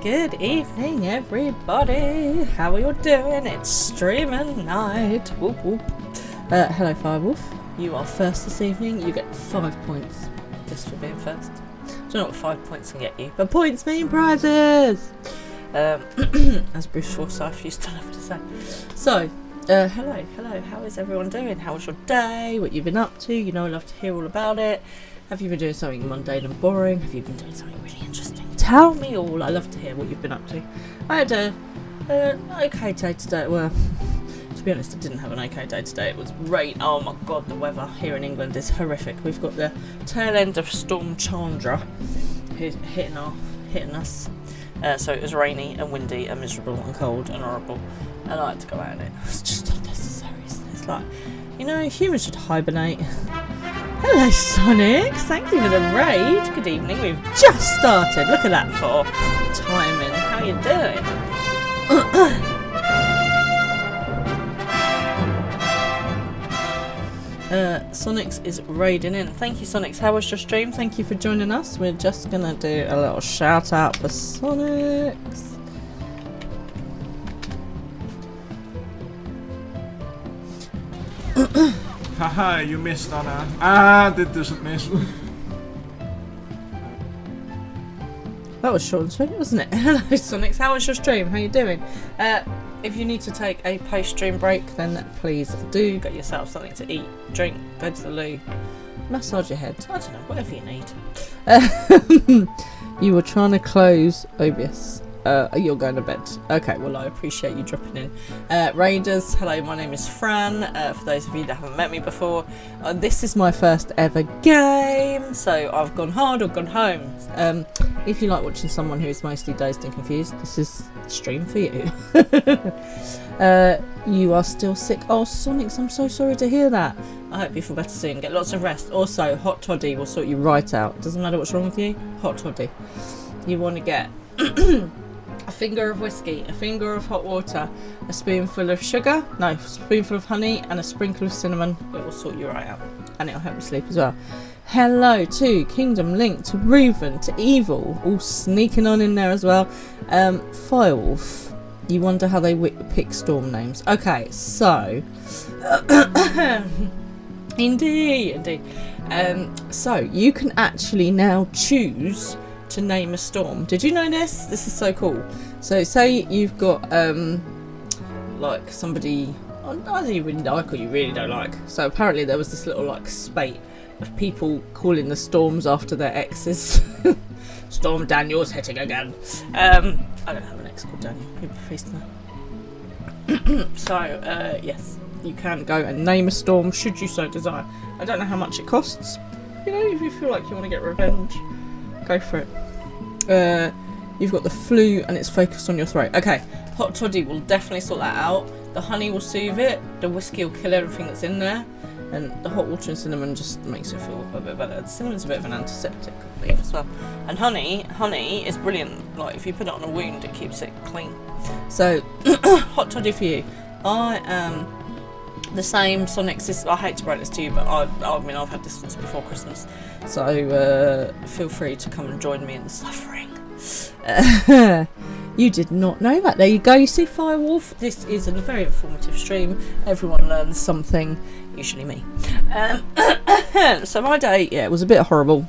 Good evening, everybody. How are you doing? It's streaming night. Whoop whoop. Hello, Firewolf. You are first this evening. You get 5 points just for being first. I don't know what 5 points can get you, but points mean prizes. As Bruce Forsyth used to love to say. So, hello. How is everyone doing? How was your day? What you've been up to? You know, I love to hear all about it. Have you been doing something mundane and boring? Have you been doing something really interesting? Tell me all. I love to hear what you've been up to. I had a okay day today. Well, to be honest, I didn't have an okay day today. It was rain. Oh my god, the weather here in England is horrific. We've got the tail end of Storm Chandra hitting us. So it was rainy and windy and miserable and cold and horrible. And I had to go out in it. It's just unnecessary. It's like, you know, humans should hibernate. Hello, Sonic. Thank you for the raid. Good evening. We've just started. Look at that for timing. How you doing? Sonics is raiding in. Thank you, Sonics. How was your stream? Thank you for joining us. We're just gonna do a little shout out for Sonics. Haha, you missed Anna. Dit is het mis. That was short and sweet, wasn't it? Hello, Sonics. How was your stream? How you doing? If you need to take a post-stream break, then please do. Get yourself something to eat, drink, go to the loo, Massage your head. I don't know, whatever you need. You were trying to close OBS. You're going to bed. Okay, well, I appreciate you dropping in. Raiders, hello, my name is Fran. For those of you that haven't met me before, this is my first ever game, so I've gone hard or gone home. If you like watching someone who is mostly dazed and confused, this is the stream for you. You are still sick. Oh, Sonics, I'm so sorry to hear that. I hope you feel better soon. Get lots of rest. Also, hot toddy will sort you right out. Doesn't matter what's wrong with you. Hot toddy. You want to get a finger of whiskey, a finger of hot water, a spoonful of sugar, no, a spoonful of honey, and a sprinkle of cinnamon. It will sort you right out, and it'll help you sleep as well. Hello to Kingdom Link, to Reuven, to Evil, all sneaking on in there as well. Firewolf, you wonder how they pick storm names. Okay, so indeed. So you can actually now choose to name a storm. Did you know this? This is so cool. So say you've got like somebody either you really like or you really don't like. So apparently there was this little like spate of people calling the storms after their exes. Storm Daniel's hitting again. I don't have an ex called Daniel. You'll be pleased to know. So yes, you can go and name a storm should you so desire. I don't know how much it costs. You know, if you feel like you want to get revenge, go for it. You've got the flu and it's focused on your throat. Okay, hot toddy will definitely sort that out. The honey will soothe it. The whiskey will kill everything that's in there. And the hot water and cinnamon just makes it feel a bit better. The cinnamon's a bit of an antiseptic, I believe, as well. And honey is brilliant. Like, if you put it on a wound, it keeps it clean. So, hot toddy for you. I am the same. Sonics, I hate to break this to you, but I mean, I've had this since before Christmas. So, feel free to come and join me in the suffering. You did not know that. There you go. You see, Firewolf. This is a very informative stream. Everyone learns something. Usually me. So my day, yeah, it was a bit horrible.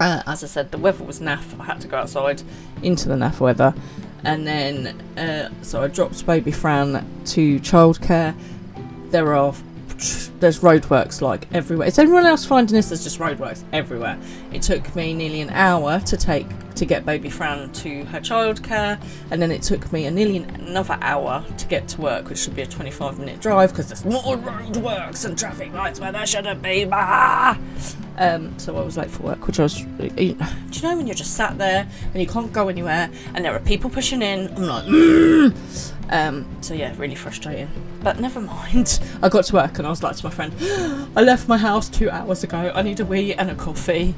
As I said, the weather was naff. I had to go outside into the naff weather, and then so I dropped baby Fran to childcare. There's roadworks like everywhere. Is everyone else finding this? There's just roadworks everywhere. It took me nearly an hour to get baby Fran to her childcare, and then it took me nearly another hour to get to work, which should be a 25-minute drive because there's more roadworks and traffic lights where there shouldn't be. So I was late for work, which I was. Do you know when you're just sat there and you can't go anywhere, and there are people pushing in? I'm like, so yeah, really frustrating. But never mind. I got to work and I was like to my friend, I left my house 2 hours ago. I need a wee and a coffee.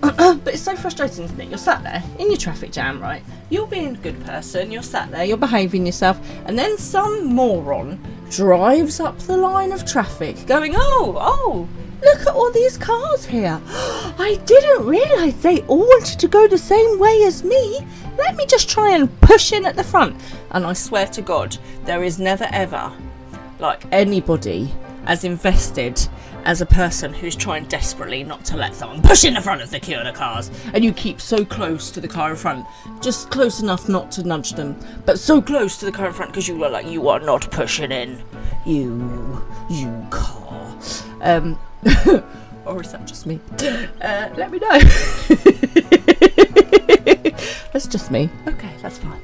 But it's so frustrating, isn't it? You're sat there in your traffic jam, right? You're being a good person, you're sat there, you're behaving yourself, and then some moron drives up the line of traffic going, oh, look at all these cars here. I didn't realise they all wanted to go the same way as me. Let me just try and push in at the front. And I swear to God, there is never ever, like, anybody as invested as a person who's trying desperately not to let someone push in the front of the queue of the cars, and you keep so close to the car in front, just close enough not to nudge them, but so close to the car in front because you are like, you are not pushing in, you car. Or is that just me? Let me know. That's just me. Okay, that's fine.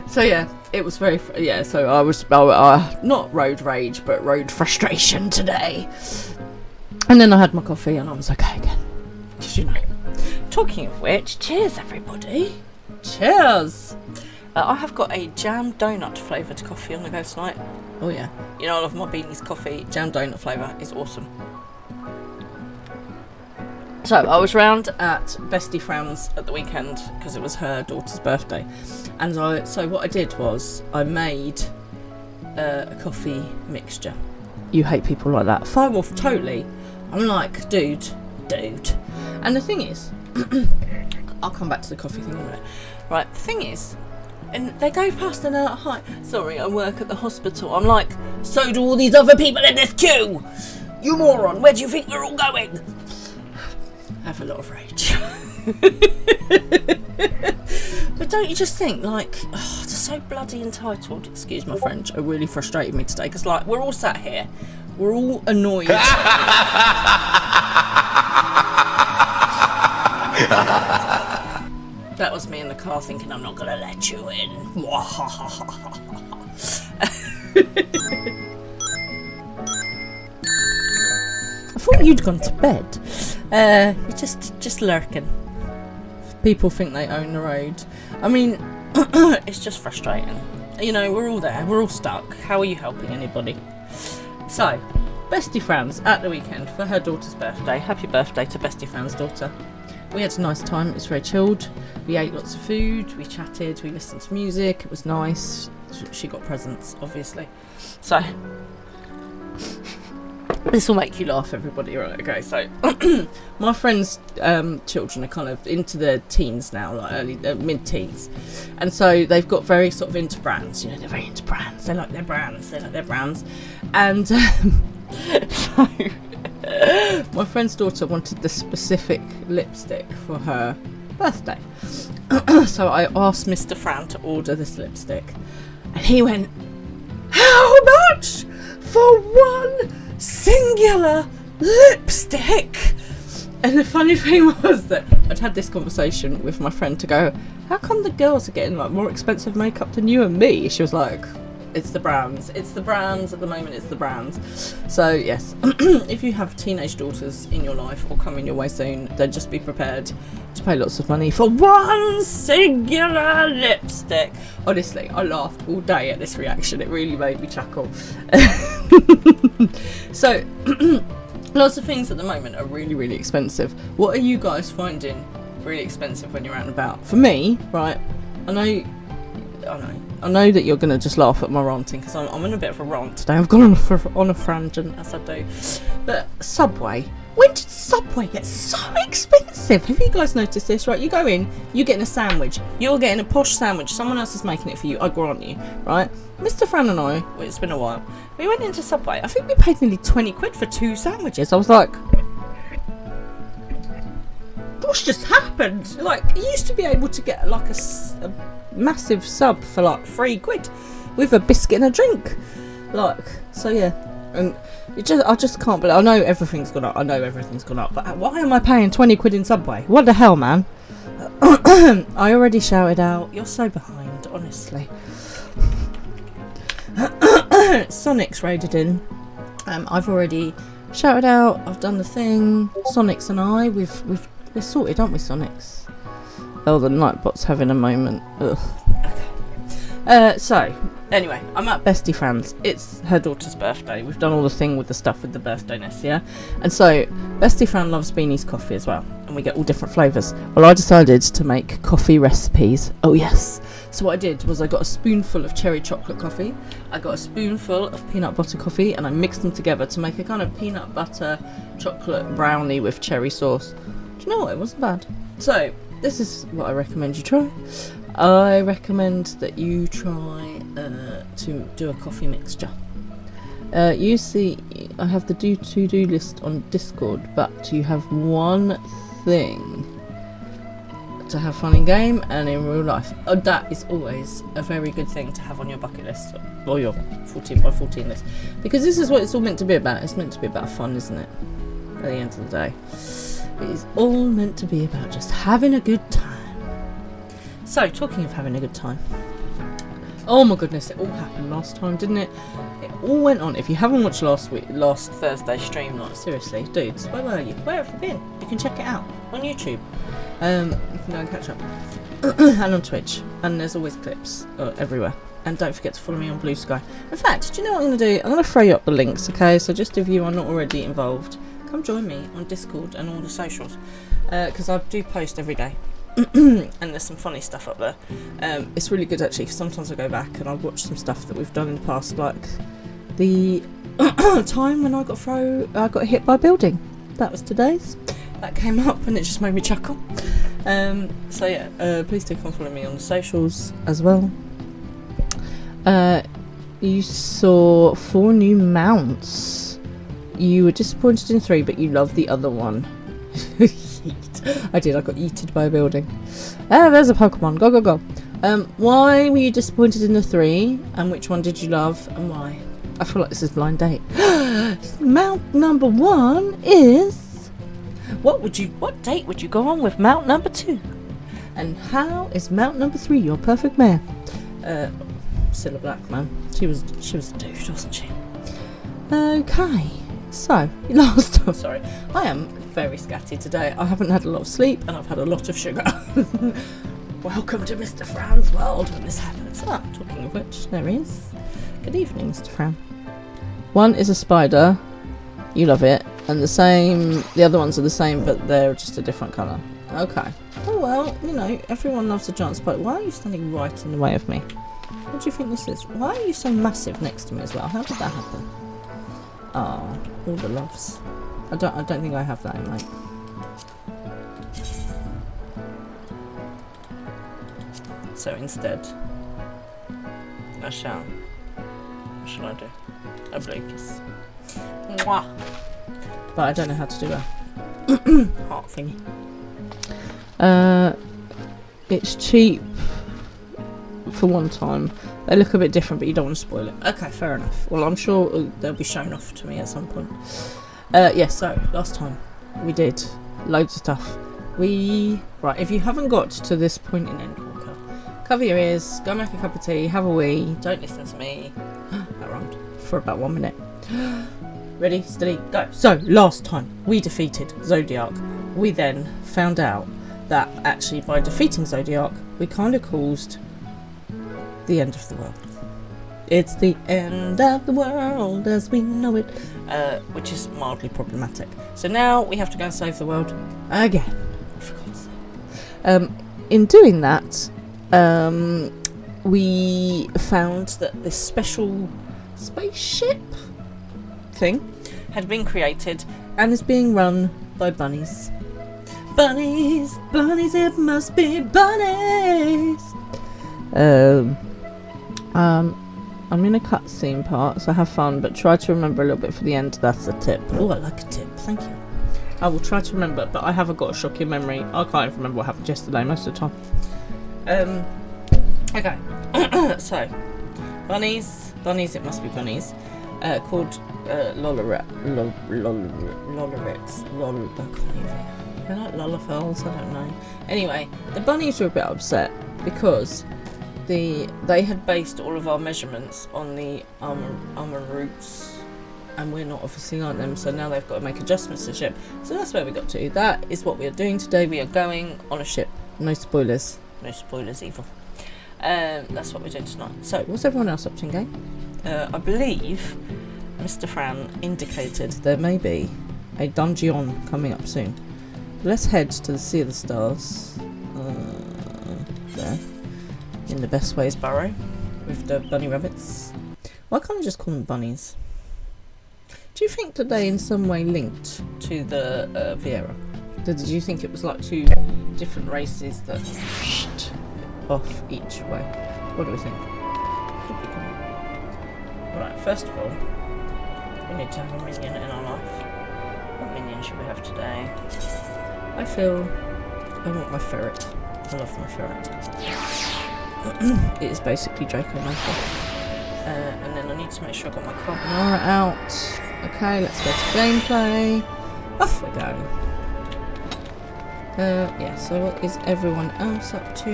So yeah, it was very so I was not road rage but road frustration today, and then I had my coffee and I was okay again. You know. Talking of which, cheers everybody. Cheers. I have got a jam donut flavoured coffee on the go tonight. Oh yeah, you know I love my Beanie's coffee. Jam donut flavour is awesome. So I was round at Bestie Fran's at the weekend because it was her daughter's birthday, and so what I did was I made a coffee mixture. You hate people like that. Firewolf, totally. I'm like, dude. And the thing is, I'll come back to the coffee thing in a minute. Right, the thing is, and they go past and they're like, hi, sorry, I work at the hospital. I'm like, so do all these other people in this queue. You moron, where do you think we're all going? I have a lot of rage. But don't you just think, like, they're so bloody entitled, excuse my French, it really frustrated me today, because, like, we're all sat here, we're all annoyed. That was me in the car thinking I'm not gonna let you in. I thought you'd gone to bed. You're just lurking. People think they own the road. I mean, it's just frustrating. You know, we're all there. We're all stuck. How are you helping anybody? So, Bestie Fran's at the weekend for her daughter's birthday. Happy birthday to Bestie Fran's daughter. We had a nice time. It was very chilled. We ate lots of food. We chatted. We listened to music. It was nice. She got presents, obviously. So, this will make you laugh, everybody. Right, okay, so my friends' children are kind of into their teens now, like early, mid-teens. And so they've got very sort of into brands. You know, they're very into brands. They like their brands. And so my friend's daughter wanted the specific lipstick for her birthday. So I asked Mr. Fran to order this lipstick. And he went, "How much for one singular lipstick?" And the funny thing was that I'd had this conversation with my friend to go, "How come the girls are getting like more expensive makeup than you and me?" She was like, "It's the brands at the moment, it's the brands." So yes, if you have teenage daughters in your life or coming your way soon, then just be prepared to pay lots of money for one singular lipstick. Honestly, I laughed all day at this reaction. It really made me chuckle. So lots of things at the moment are really, really expensive. What are you guys finding really expensive when you're out and about? For me, right, I know that you're going to just laugh at my ranting because I'm in a bit of a rant today. I've gone on a frangent, as I do. But Subway. When did Subway get so expensive? Have you guys noticed this? Right, you go in, you're getting a sandwich. You're getting a posh sandwich. Someone else is making it for you, I grant you. Right? Mr. Fran and I, well, it's been a while, we went into Subway. I think we paid nearly 20 quid for 2 sandwiches. I was like, what's just happened? Like, you used to be able to get like a massive sub for like 3 quid with a biscuit and a drink. Like, so yeah. And I just can't believe. I know everything's gone up. But why am I paying 20 quid in Subway? What the hell, man? I already shouted out. You're so behind, honestly. Sonic's raided in. I've already shouted out. I've done the thing. Sonics and I, we're sorted, aren't we, Sonics? Oh, the Nightbot's having a moment. Ugh. Okay. So, anyway, I'm at Bestie Fran's. It's her daughter's birthday. We've done all the thing with the stuff with the birthdayness, yeah? And so, Bestie Fran loves Beanie's coffee as well. And we get all different flavours. Well, I decided to make coffee recipes. Oh, yes. So what I did was I got a spoonful of cherry chocolate coffee. I got a spoonful of peanut butter coffee. And I mixed them together to make a kind of peanut butter chocolate brownie with cherry sauce. Do you know what? It wasn't bad. So, this is what I recommend you try. I recommend that you try to do a coffee mixture. You see, I have the to-do list on Discord, but you have one thing to have fun in game and in real life. That is always a very good thing to have on your bucket list, or your 14 by 14 list, because this is what it's all meant to be about. It's meant to be about fun, isn't it? At the end of the day, it is all meant to be about just having a good time. So, talking of having a good time, oh my goodness, it all happened last time, didn't it? It all went on. If you haven't watched last Thursday's stream, like, seriously, dudes, where were you? Where have you been? You can check it out on YouTube. You can go and catch up. And on Twitch. And there's always clips everywhere. And don't forget to follow me on Blue Sky. In fact, do you know what I'm going to do? I'm going to throw you up the links, okay? So just if you are not already involved, come join me on Discord and all the socials. Because I do post every day. And there's some funny stuff up there. It's really good actually, 'cause sometimes I go back and I watch some stuff that we've done in the past, like the time when I got hit by a building. That was today's. That came up and it just made me chuckle. So yeah, please do come follow me on the socials as well. You saw 4 new mounts. You were disappointed in 3, but you love the other one. I did. I got yeeted by a building. There's a Pokemon. Go, go, go. Why were you disappointed in the 3? And which one did you love? And why? I feel like this is blind date. Mount number 1 is What date would you go on with mount number 2? And how is mount number 3 your perfect mare? Still a black man. She was a dude, wasn't she? Okay. So, last time, sorry, I am very scatty today. I haven't had a lot of sleep and I've had a lot of sugar. Welcome to Mr. Fran's world when this happens. Ah, talking of which, there he is. Good evening, Mr. Fran. One is a spider. You love it. And the other ones are the same, but they're just a different colour. Okay. Oh well, you know, everyone loves a giant spider. Why are you standing right in the way of me? What do you think this is? Why are you so massive next to me as well? How did that happen? Oh, all the loves. I don't think I have that in mate. So instead, I shall. What shall I do? A blue kiss. Mwah. But I don't know how to do a heart thingy. It's cheap for one time. They look a bit different, but you don't want to spoil it. Okay, fair enough. Well, I'm sure they'll be shown off to me at some point. Yeah, so last time we did loads of stuff. Right, if you haven't got to this point in Endwalker, cover your ears, go make a cup of tea, have a wee, don't listen to me. That rhymed. For about 1 minute. Ready, steady, go. So, last time we defeated Zodiac. We then found out that actually by defeating Zodiac, we kind of caused the end of the world. It's the end of the world as we know it, which is mildly problematic. So now we have to go and save the world again. For God's sake. In doing that, we found that this special spaceship thing had been created and is being run by bunnies. Bunnies, bunnies, it must be bunnies. I'm in a cutscene part, so have fun, but try to remember a little bit for the end. That's a tip. Oh, I like a tip. Thank you. I will try to remember, but I haven't got a shocking memory. I can't even remember what happened yesterday most of the time. Okay. So, bunnies, it must be bunnies, called Lollarets. They're like Lullafels, I don't know. Anyway, the bunnies were a bit upset because they had based all of our measurements on the armor routes, and we're not obviously like them, so now they've got to make adjustments to the ship. So that's where we got to. That is what we are doing today. We are going on a ship. No spoilers. No spoilers evil. That's what we're doing tonight. So what's everyone else up to in game? I believe Mr. Fran indicated there may be a dungeon coming up soon. Let's head to the Sea of the Stars. There. In the best ways burrow. With the bunny rabbits. Why can't I just call them bunnies? Do you think that they in some way linked to the Viera? Did you think it was like two different races that off each way? What do we think? Right, first of all, we need to have a minion in our life. What minion should we have today? I want my ferret. I love my ferret. It is basically Draco Malfoy. And then I need to make sure I've got my carbonara out. Okay, let's go to gameplay. Off we go. Yeah, so what is everyone else up to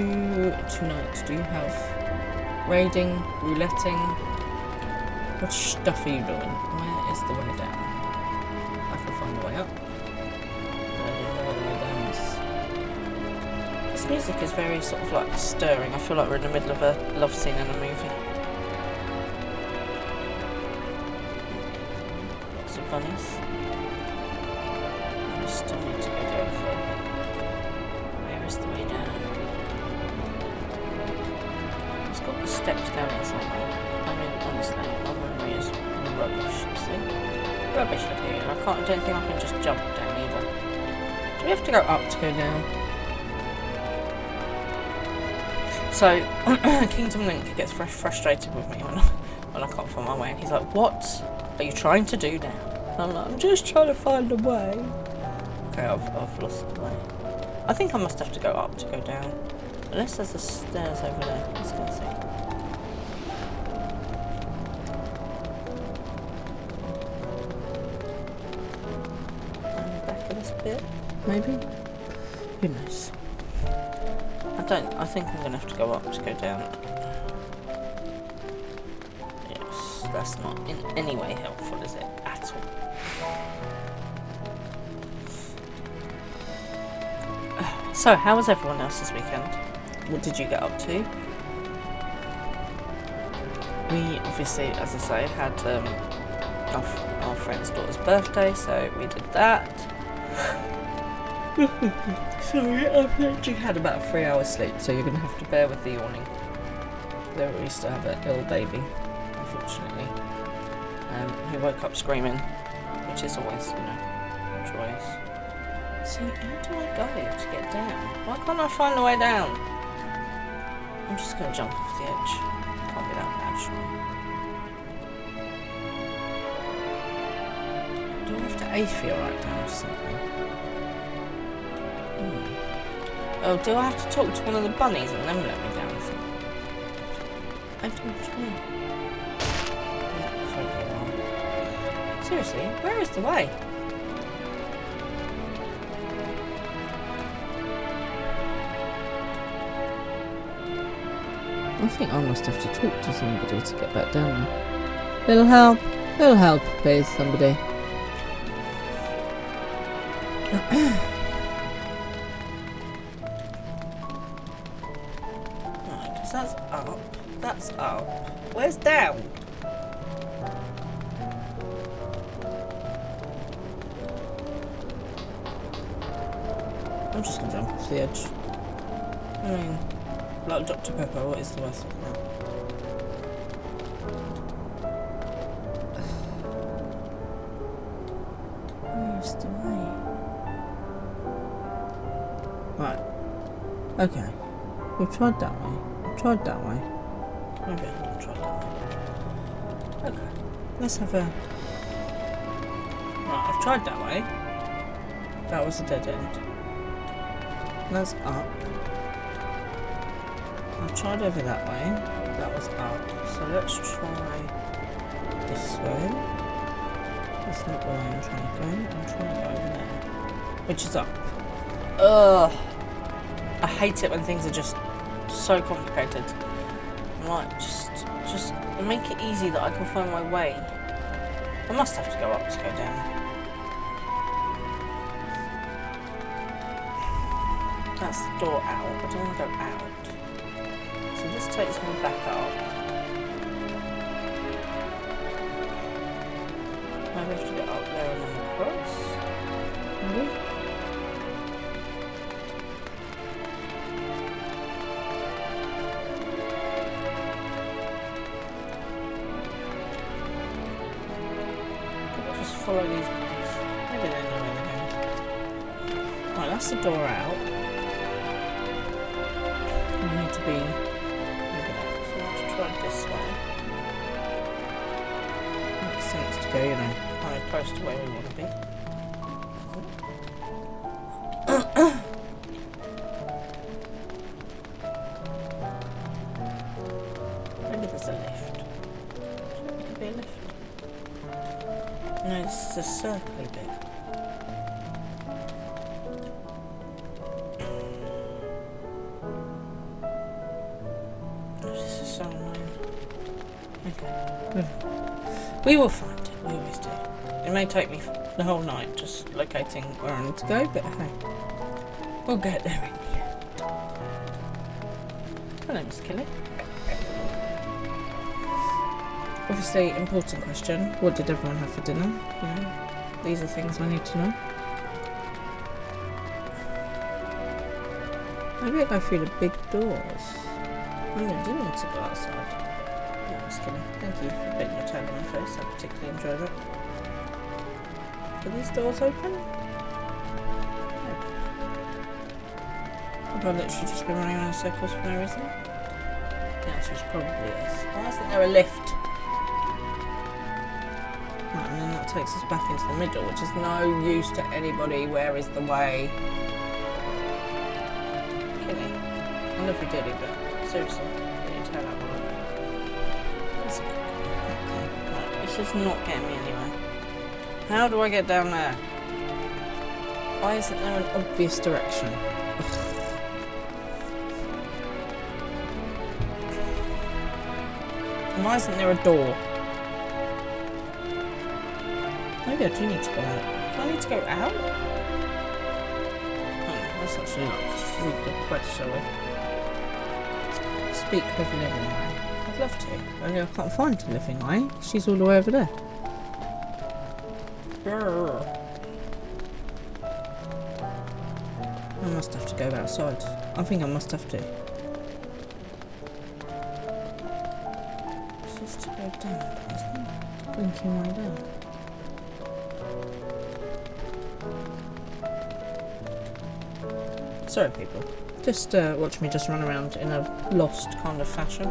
tonight? Do you have raiding, rouletting? What stuff are you doing? Where is the way down? I can find the way up. This music is very sort of like stirring. I feel like we're in the middle of a love scene in a movie. Lots of bunnies. We still need to go down further. Where is the way down? It's got the steps down there somewhere. I mean, honestly, my memory is rubbish, you see? Rubbish I tell you. I don't think I can just jump down either. Do we have to go up to go down? So, Kingdom Link gets frustrated with me when I can't find my way, and he's like, "What are you trying to do now?" And I'm like, "I'm just trying to find a way." Okay, I've lost the way. I think I must have to go up to go down. Unless there's a stairs over there. Let's go and see. And back of this bit. maybe? Who knows? I think I'm gonna have to go up to go down. Yes, that's not in any way helpful, is it? At all. So, how was everyone else this weekend? What did you get up to? We obviously, as I say, had our friend's daughter's birthday, so we did that. Sorry, I've literally had about 3 hours sleep, so you're going to have to bear with the yawning. We used to have an ill baby, unfortunately. He woke up screaming, which is always, joyous. See, how do I go to get down? Why can't I find the way down? I'm just going to jump off the edge. Can't be that bad, surely. Do I have to feel right down or something? Oh, do I have to talk to one of the bunnies and then let me down? I don't know. Seriously, where is the way? I think I must have to talk to somebody to get back down there. It'll help, please, somebody. Right, so that's up. That's up. Where's down? I'm just gonna jump off the edge. I mean, like Dr. Pepper, what is the worst of that? Where's the way? Right. Okay. We've tried that way. Maybe I haven't tried that way. Okay. Let's have a... Right, I've tried that way. That was a dead end. That's up. I've tried over that way. That was up. So let's try this way. That's not the way I'm trying to go. I'm trying to go over there. Which is up. Ugh. I hate it when things are just so complicated. I'm like, just make it easy that I can find my way. I must have to go up to go down. That's the door out. I don't want to go out. So this takes me back up. Maybe I have to get up there and then across. Maybe? I'll just follow these ones. Maybe they know where they're going. Right, that's the door out. We need to be try this way. Makes sense to go, kind of close to where we want to be. Maybe there's a lift. There could be a lift. No, this is a circly bit. We will find it, we always do. It may take me the whole night just locating where I need to go, but hey, we'll get there in the end. Hello, Miss Kelly. Obviously, important question. What did everyone have for dinner? These are things I need to know. Maybe I go through the big doors. I didn't want to go outside. Thank you for putting your tone on my face. I particularly enjoyed it. Are these doors open? No. Have I literally just been running around in circles for no reason? The answer is probably yes. Why isn't there a lift? Right, and then that takes us back into the middle, which is no use to anybody. Where is the way? Kidding. I wonder if we did it, but seriously, can you turn that one off? This is not getting me anywhere. How do I get down there? Why isn't there an obvious direction? Ugh. And why isn't there a door? Maybe I do need to go out. Do I need to go out? Oh, let's actually read the quest, shall we? Speak with Living Eye. I'd love to, only I can't find the Living Eye. She's all the way over there. Brrr. I must have to go outside. I think I must have to. It's just to go down, isn't it? Blinking way down. Sorry people, just watch me just run around in a lost kind of fashion.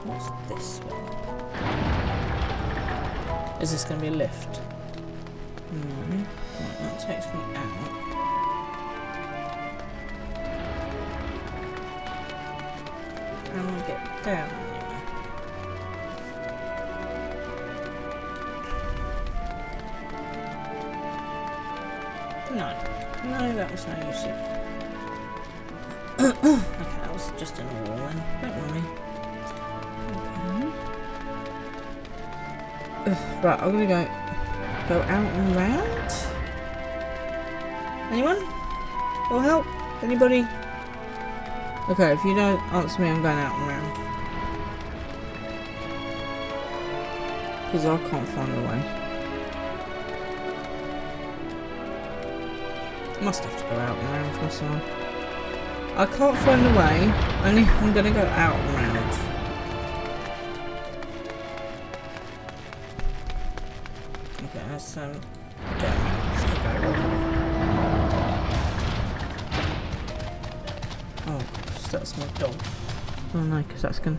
What's this one? Is this going to be a lift? No. Right, that takes me out. How do I get down here? No, that was no use. Okay, that was just in a wall then. Don't worry. Okay. Right, I'm gonna go out and round. Anyone? Will help? Anybody? Okay, if you don't answer me, I'm going out and round. Because I can't find a way. Must have to go out and round myself. I can't find a way, only I'm gonna go out and round. Okay, let's go. Oh gosh, that's my dog. Oh no, because that's gonna.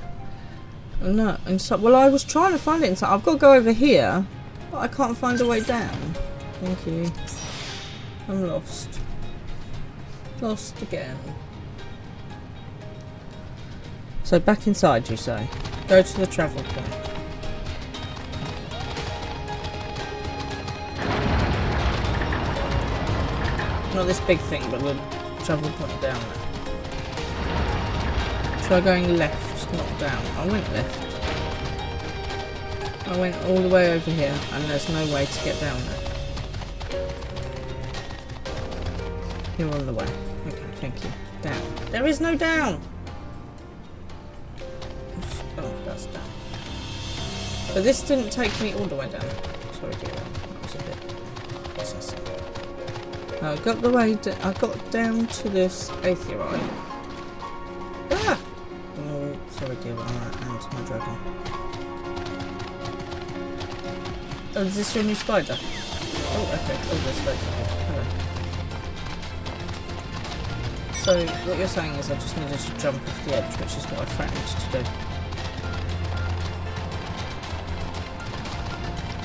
Oh no, inside. Well, I was trying to find it inside. I've got to go over here, but I can't find a way down. Thank you. I'm lost. Lost again. So back inside, you say? Go to the travel point. Not this big thing, but the travel point down there. Try going left, not down. I went left. I went all the way over here, and there's no way to get down there. You're on the way. Okay, thank you. Down. There is no down! Oh, that's down. But this didn't take me all the way down. Sorry, dear. That was a bit excessive. I got the way. I got down to this aetheryte. Ah! Oh, sorry, dear. And my dragon. Oh, is this your new spider? Oh, okay. Oh, there's spider. Hello. So, what you're saying is I just needed to jump off the edge, which is what I threatened to do.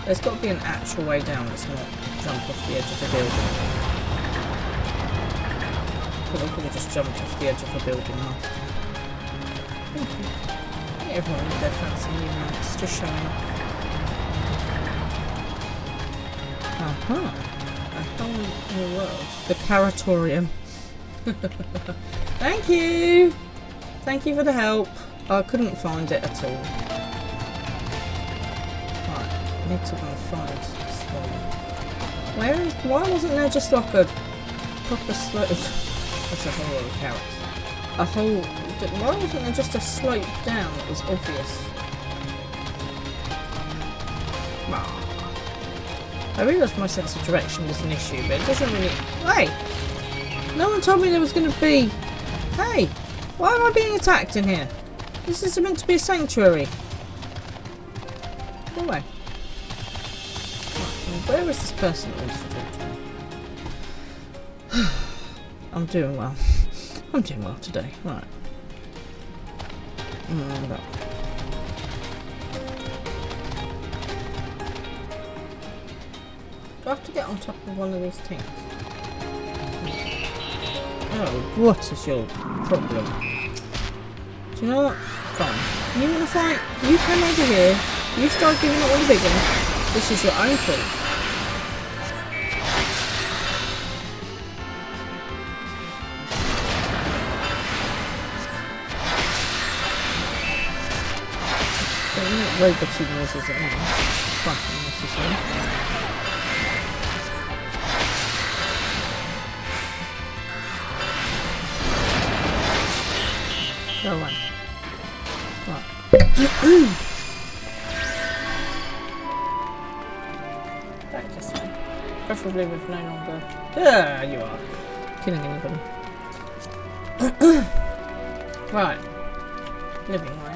There's got to be an actual way down that's not jump off the edge of the building. Because I could have just jumped off the edge of the building last time. Thank you. Everyone with their fancy new mounts, just showing off. Uh-huh. A whole new world. The Caratorium. Thank you! Thank you for the help. I couldn't find it at all. Right, I need to go and find this one. Why wasn't there just like a proper slope? That's a whole lot of carrots. Why wasn't there just a slope down that was obvious? I realised my sense of direction was an issue, but it doesn't really... Hey! No one told me there was going to be... Hey! Why am I being attacked in here? This is meant to be a sanctuary. Go away. Right, where is this person that wants to talk to me? I'm doing well. I'm doing well today. Right. That. Do I have to get on top of one of these things? Oh, what is your problem? Do you know what? Fine. You want to fight? You come over here. You start giving it all the big one. This is your own fault. make roboty noises at me. Fucking necessary. Go away. Right. Back this way. Preferably with no longer. There you are. Killing anybody. Right. Living way.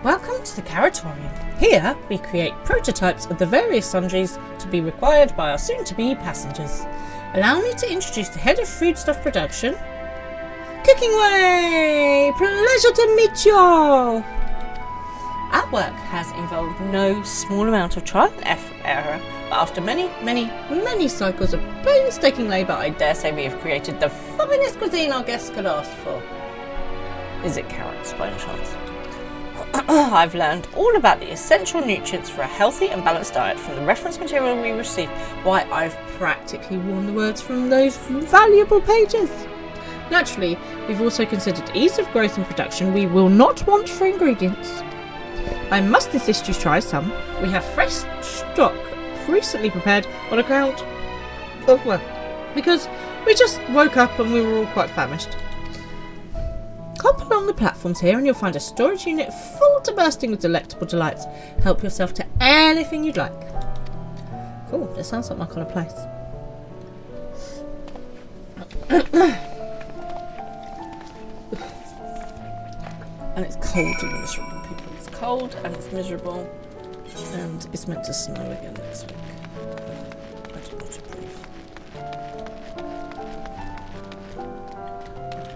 Welcome to the Carrotorium. Here we create prototypes of the various sundries to be required by our soon-to-be passengers. Allow me to introduce the head of foodstuff production, Cooking Way! Pleasure to meet you all! Our work has involved no small amount of trial and error, but after many cycles of painstaking labour, I dare say we have created the finest cuisine our guests could ask for. Is it carrots, by any chance? I've learned all about the essential nutrients for a healthy and balanced diet from the reference material we received. Why, I've practically worn the words from those valuable pages. Naturally, we've also considered ease of growth and production. We will not want for ingredients. I must insist you try some. We have fresh stock recently prepared on account of, well, because we just woke up and we were all quite famished. Hop along the platforms here and you'll find a storage unit full to bursting with delectable delights. Help yourself to anything you'd like. Cool, this sounds like my kind of place. And it's cold and miserable, people. It's cold and it's miserable. And it's meant to snow again next week. I do not approve.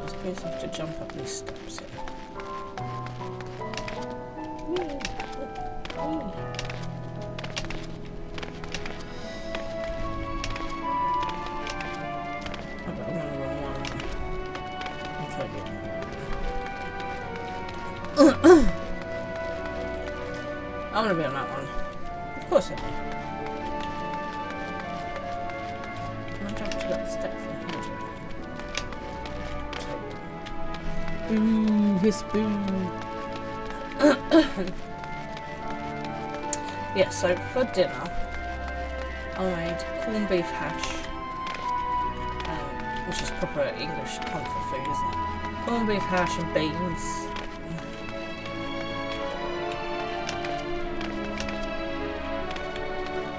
I suppose I have to jump up these steps here. I'm on the wrong one. I'm trying to get I'm gonna be on that one. Of course I do. Can I jump to that step from here? Boo, hiss boo. Yeah, so for dinner, I made corned beef hash, which is proper English comfort food, isn't it? Corned beef hash and beans.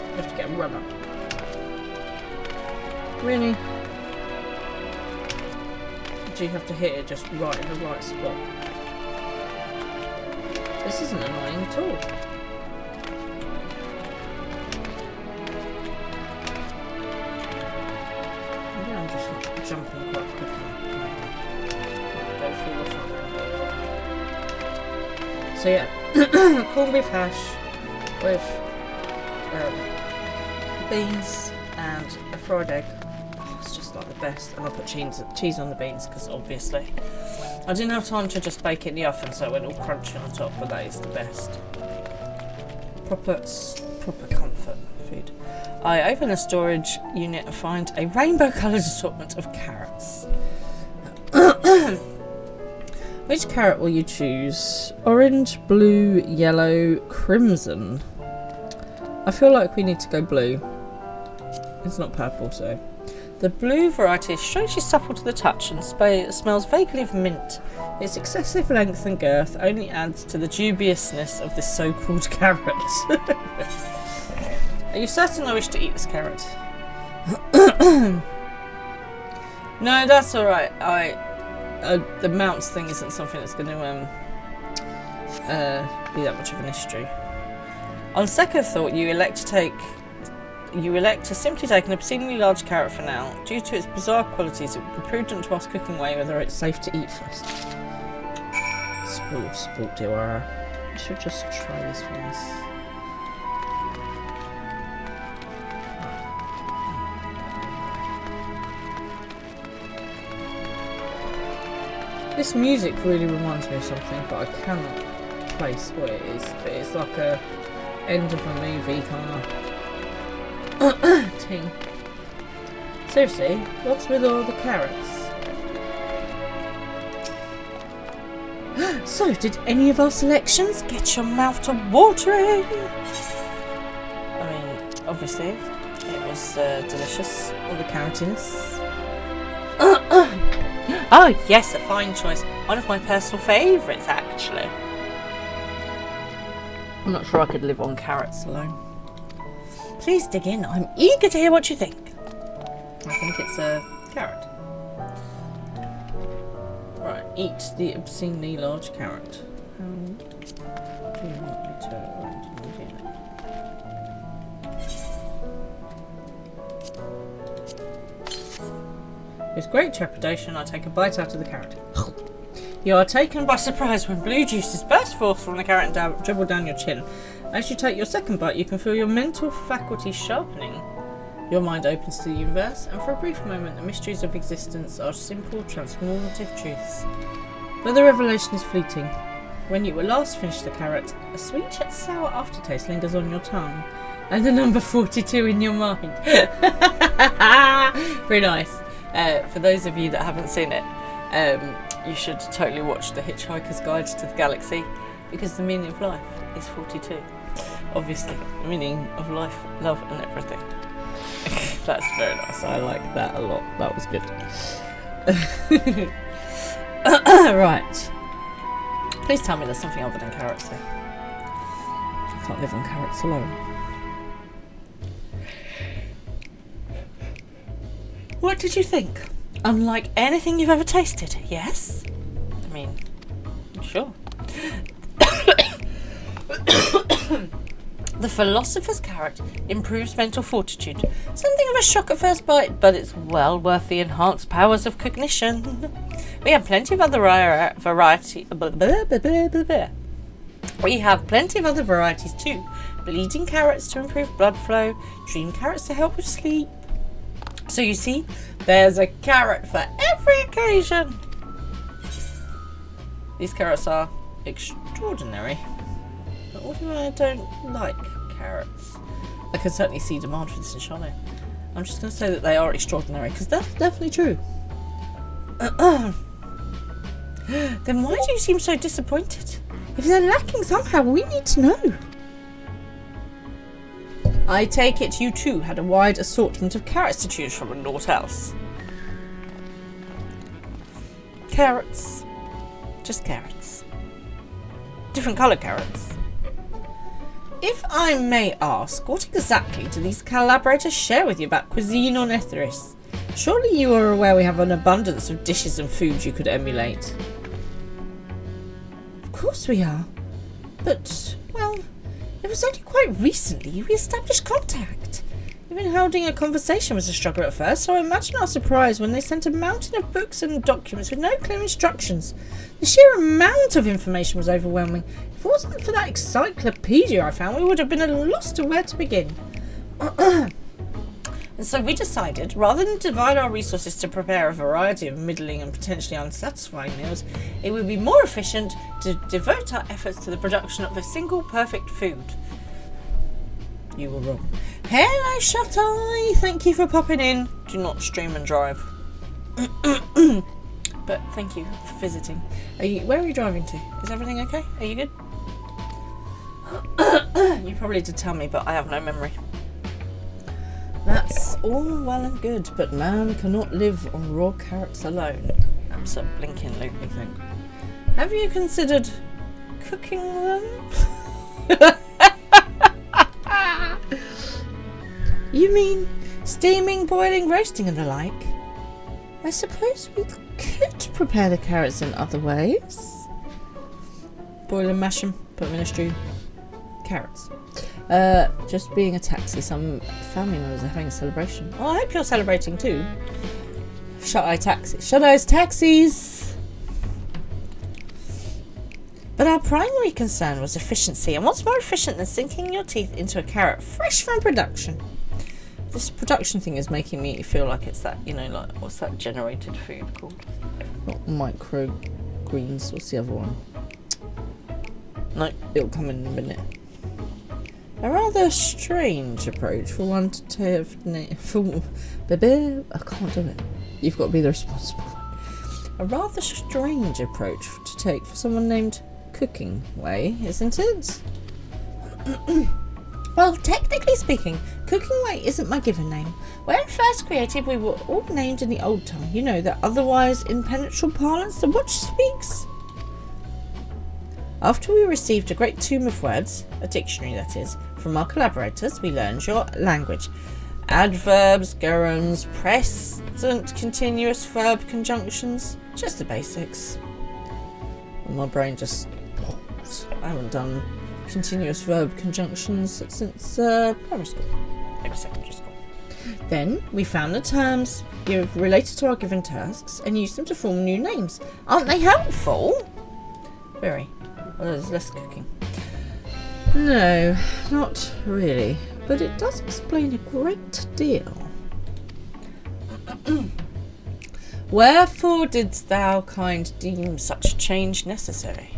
You have to get a run up. Really? Do you have to hit it just right in the right spot? This isn't annoying at all. Maybe I'm just jumping quite quickly. Don't fall off. So yeah, corned beef hash with beans and a fried egg. Oh, it's just like the best. And I put cheese on the beans because obviously I didn't have time to just bake it in the oven, so it went all crunchy on top, but that is the best. Proper comfort food. I open a storage unit and find a rainbow coloured assortment of carrots. Which carrot will you choose? Orange, blue, yellow, crimson. I feel like we need to go blue. It's not purple, so. The blue variety is strangely supple to the touch and smells vaguely of mint. Its excessive length and girth only adds to the dubiousness of this so-called carrot. Are you certain I wish to eat this carrot? No, that's alright. The mounts thing isn't something that's going to be that much of an issue. On second thought, you elect to simply take an obscenely large carrot for now. Due to its bizarre qualities, it would be prudent to ask Cooking Way whether it's safe to eat first. Sport you are. I should just try this once. This music really reminds me of something, but I cannot place what it is. But it's like a end of a movie kind of thing. Seriously, what's with all the carrots? So, did any of our selections get your mouth to watering? I mean, obviously, it was delicious. All the carrotiness. Oh, yes, a fine choice. One of my personal favourites, actually. I'm not sure I could live on carrots alone. Please dig in. I'm eager to hear what you think. I think it's a carrot. Right, eat the obscenely large carrot. How do you want me to With great trepidation, I take a bite out of the carrot. You are taken by surprise when blue juices burst forth from the carrot and dribble down your chin. As you take your second bite, you can feel your mental faculties sharpening. Your mind opens to the universe, and for a brief moment, the mysteries of existence are simple, transformative truths. But the revelation is fleeting. When you will last finish the carrot, a sweet yet sour aftertaste lingers on your tongue, and the number 42 in your mind. Very nice. For those of you that haven't seen it, you should totally watch The Hitchhiker's Guide to the Galaxy, because the meaning of life is 42. Obviously, the meaning of life, love, and everything. That's very nice. I like that a lot. That was good. Right. Please tell me there's something other than carrots here. I can't live on carrots alone. What did you think? Unlike anything you've ever tasted, yes? I mean, sure. The philosopher's carrot improves mental fortitude. Something of a shock at first bite, but it's well worth the enhanced powers of cognition. We have plenty of other varieties too. Bleeding carrots to improve blood flow, dream carrots to help with sleep. So you see, there's a carrot for every occasion. These carrots are extraordinary. But although I don't like carrots, I can certainly see demand for this in Charlotte. I'm just going to say that they are extraordinary, because that's definitely true. Then why do you seem so disappointed? If they're lacking somehow, we need to know. I take it you too had a wide assortment of carrots to choose from and naught else. Carrots. Just carrots. Different coloured carrots. If I may ask, what exactly do these collaborators share with you about cuisine on Etheris? Surely you are aware we have an abundance of dishes and foods you could emulate. Of course we are. But, well, it was only quite recently we established contact. Even holding a conversation was a struggle at first, so I imagine our surprise when they sent a mountain of books and documents with no clear instructions. The sheer amount of information was overwhelming. If it wasn't for that encyclopedia I found, we would have been at a loss to where to begin. And so we decided, rather than divide our resources to prepare a variety of middling and potentially unsatisfying meals, it would be more efficient to devote our efforts to the production of a single perfect food. You were wrong. Hello, Shut Eye! Thank you for popping in. Do not stream and drive. But thank you for visiting. Where are you driving to? Is everything okay? Are you good? You probably did tell me, but I have no memory. That's all well and good, but man cannot live on raw carrots alone. That's a blinking loopy thing. Have you considered cooking them? You mean steaming, boiling, roasting and the like? I suppose we could prepare the carrots in other ways. Boil and mash them, put them in a stew. Carrots. Just being a taxi, some family members are having a celebration. Oh, I hope you're celebrating too. Shut-eye taxi. Shut-eye's taxis! But our primary concern was efficiency, and what's more efficient than sinking your teeth into a carrot fresh from production? This production thing is making me feel like it's that, like, what's that generated food called? Not microgreens, what's the other one? No, it'll come in a minute. A rather strange approach for one to have... I can't do it. You've got to be the responsible one. A rather strange approach to take for someone named Cooking Way, isn't it? Well, technically speaking, Cooking Way isn't my given name. When first created, we were all named in the old tongue, you know, that otherwise impenetrable parlance the watch speaks. After we received a great tome of words, a dictionary that is, from our collaborators, we learned your language. Adverbs, gerunds, present continuous verb conjunctions, just the basics. My brain just... I haven't done continuous verb conjunctions since primary school, maybe secondary school. Then we found the terms related to our given tasks and used them to form new names. Aren't they helpful? Very. Well, there's less cooking. No, not really, but it does explain a great deal. Wherefore didst thou, kind, deem such change necessary?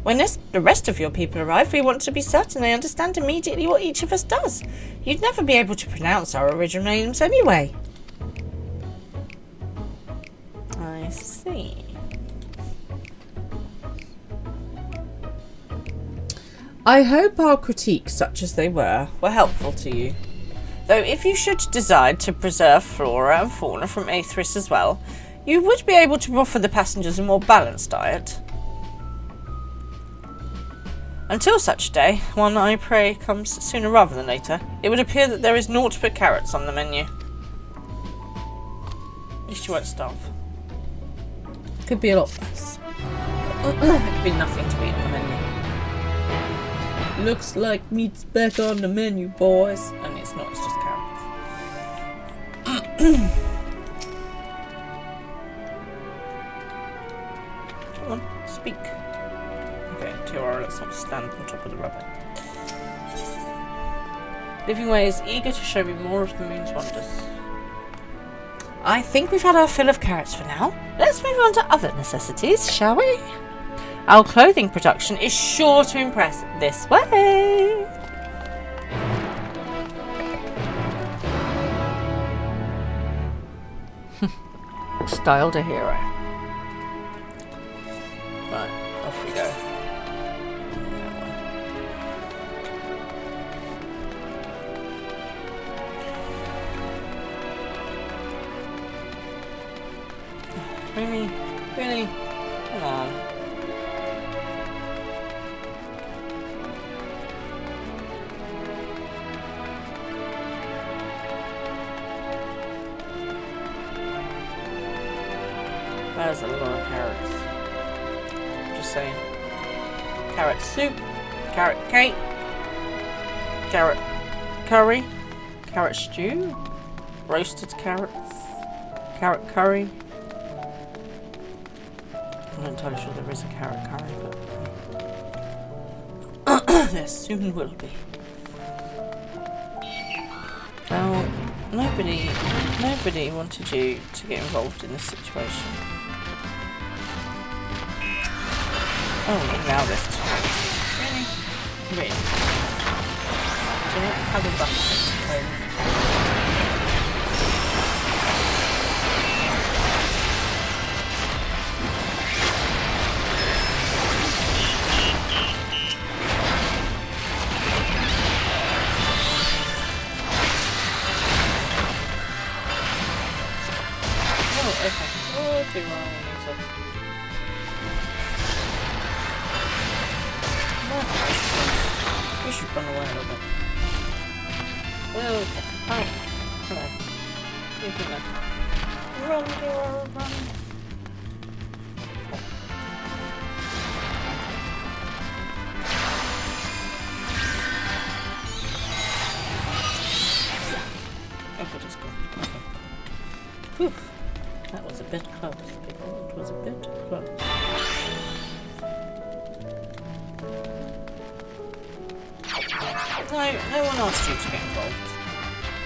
When the rest of your people arrive, we want to be certain they understand immediately what each of us does. You'd never be able to pronounce our original names anyway. I see. I hope our critiques, such as they were helpful to you. Though if you should decide to preserve flora and fauna from Aethris as well, you would be able to offer the passengers a more balanced diet. Until such day, one I pray comes sooner rather than later, it would appear that there is naught but carrots on the menu. At least you won't starve. Could be a lot worse. It could be nothing to eat on the menu. Looks like meat's back on the menu, boys. And it's not, it's just carrots. Come on, speak. Okay, Tiara, let's not stand on top of the rubber. Living Way is eager to show me more of the moon's wonders. I think we've had our fill of carrots for now. Let's move on to other necessities, shall we? Our clothing production is sure to impress. This way! Styled a hero. Right, off we go. Really? Really? Come on. There's a lot of carrots. Just saying. Carrot soup, carrot cake, carrot curry, carrot stew, roasted carrots, carrot curry. I'm not entirely sure there is a carrot curry, but there soon will be. Now, nobody wanted you to get involved in this situation. Oh, now this time. Really? Really? Do you have a bucket? Oh, okay. Oh, too wrong. We should run away a little bit. Okay. Hi. Hello. You can run, Dora, run. Okay, just go. Okay. Whew. That was a bit close, people. It was a bit close. No one asked you to get involved.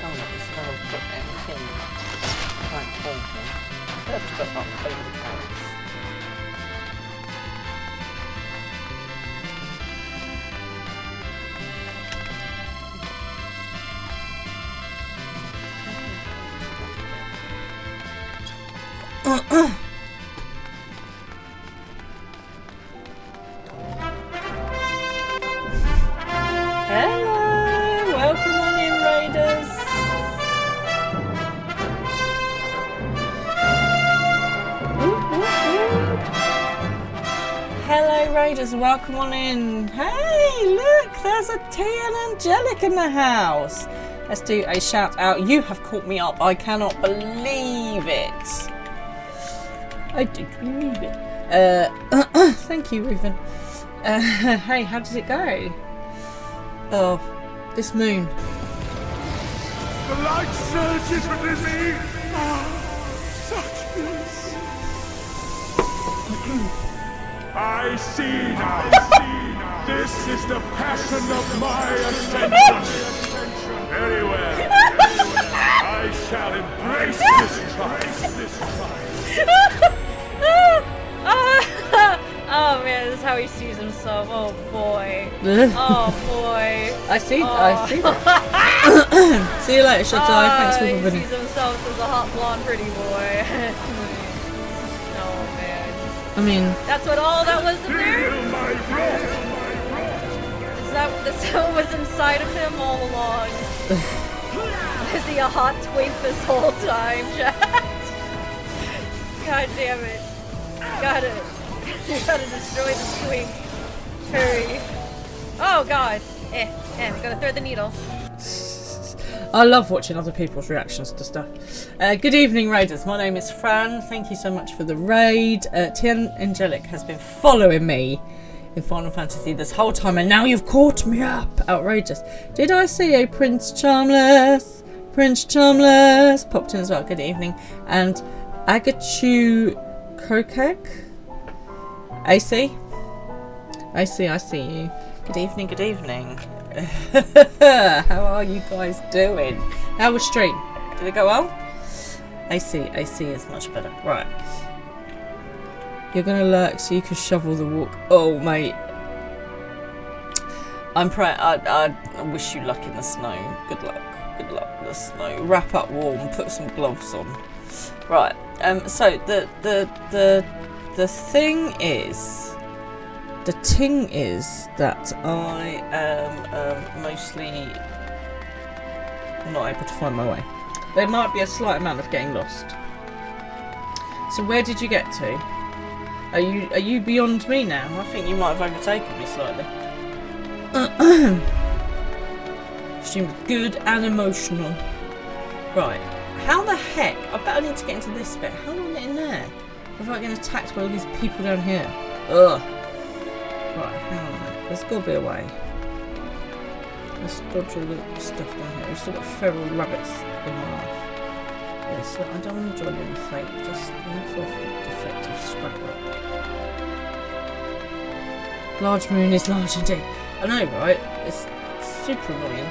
Oh no, this is how I've got anything like form here. I have to go up over the carrots. raiders, welcome on in. Hey, look, there's a T and Angelic in the house. Let's do a shout out. You have caught me up. I cannot believe it. I did believe it. Thank you, Reuven. Hey, how did it go? Oh, this moon. The light surges within me. Such bliss. I see now. This is the passion of my ascension. Very well. I shall embrace this trial. Oh man, this is how he sees himself. Oh boy. Oh boy. I see that. See you later, Shatai. Thanks for He coming. sees himself as a hot blonde pretty boy. Oh man. I mean, That's what all that was in there? Feel my wrath. Is that what was inside of him all along? Is he a hot twink this whole time, Jack? God damn it. You gotta destroy the twink. Hurry. Oh god. Gotta throw the needle. I love watching other people's reactions to stuff. Good evening, raiders. My name is Fran. Thank you so much for the raid. Tien Angelic has been following me in Final Fantasy this whole time, and now you've caught me up. Outrageous. Did I see a Prince Charmless? Prince Charmless popped in as well. Good evening. And Agachu Kokek? AC? I see you. Good evening. How are you guys doing? How was stream? Did it go well? AC is much better. Right. You're gonna lurk so you can shovel the walk. Oh, mate. I wish you luck in the snow. Good luck with the snow. Wrap up warm. Put some gloves on. Right. So the thing is that I am mostly not able to find my way. There might be a slight amount of getting lost. So where did you get to? Are you beyond me now? I think you might have overtaken me slightly. Stream was good and emotional. Right. How the heck? I bet I need to get into this bit. How do I get in there without getting attacked by all these people down here? Ugh. Right, hang on a minute. There's got to be a way. Let's dodge all the stuff down here. We've still got feral rabbits in my life. Yes, I don't want to join in the fate. Just enough of defective scrapbook. Large moon is large indeed. I know, right? It's super annoying.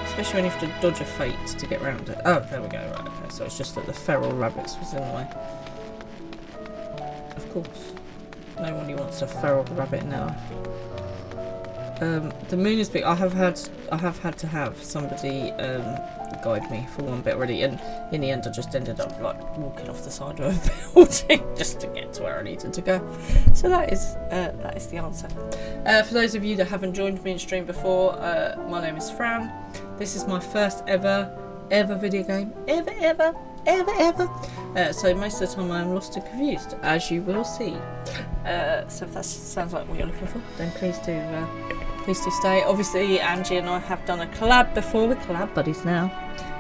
Especially when you have to dodge a fate to get round it. Oh, there we go. Right, okay. So it's just that the feral rabbits was in the way. Of course. Nobody wants a feral rabbit now. The moon is big. I have had to have somebody guide me for one bit already, and in the end I just ended up like walking off the side of a building just to get to where I needed to go. So that is the answer. For those of you that haven't joined me in stream before, my name is Fran. This is my first ever video game. Ever. So most of the time I'm lost and confused, as you will see. So if that sounds like what you're looking for, then please do stay. Obviously Angie and I have done a collab before. We're collab buddies now,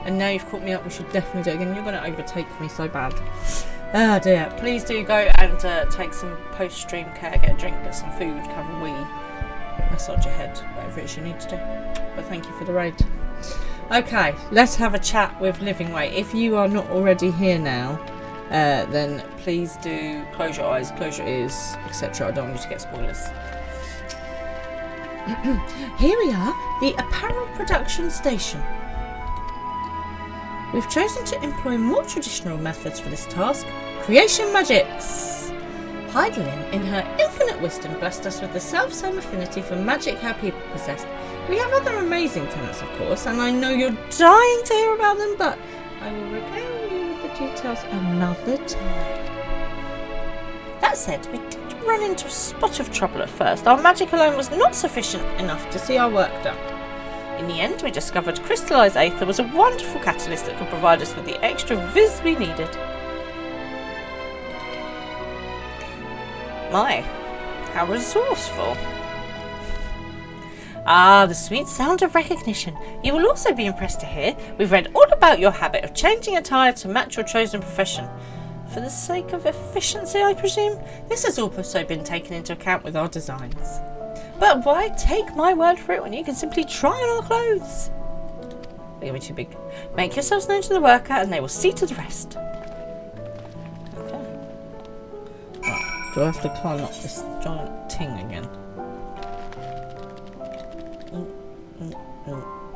and now you've caught me up, we should definitely do it again. You're going to overtake me so bad. Oh dear. Please do go and take some post-stream care, get a drink, get some food, have a wee, massage your head, whatever it is you need to do. But thank you for the raid. Okay, let's have a chat with Living Way. If you are not already here now, then please do close your eyes, close your ears, etc. I don't want you to get spoilers. Here we are, the apparel production station. We've chosen to employ more traditional methods for this task, creation magics. Heidelin, in her infinite wisdom, blessed us with the self-same affinity for magic her people possessed. We have other amazing tenants, of course, and I know you're dying to hear about them, but I will regale you with the details another time. That said, we did run into a spot of trouble at first. Our magic alone was not sufficient enough to see our work done. In the end, we discovered crystallized aether was a wonderful catalyst that could provide us with the extra viz we needed. My, How resourceful. Ah, the sweet sound of recognition. You will also be impressed to hear we've read all about your habit of changing attire to match your chosen profession. For the sake of efficiency, I presume? This has also been taken into account with our designs. But why take my word for it when you can simply try on our clothes? They're going to be too big. Make yourselves known to the worker and they will see to the rest. Okay. Right. Do I have to climb up this giant ting again?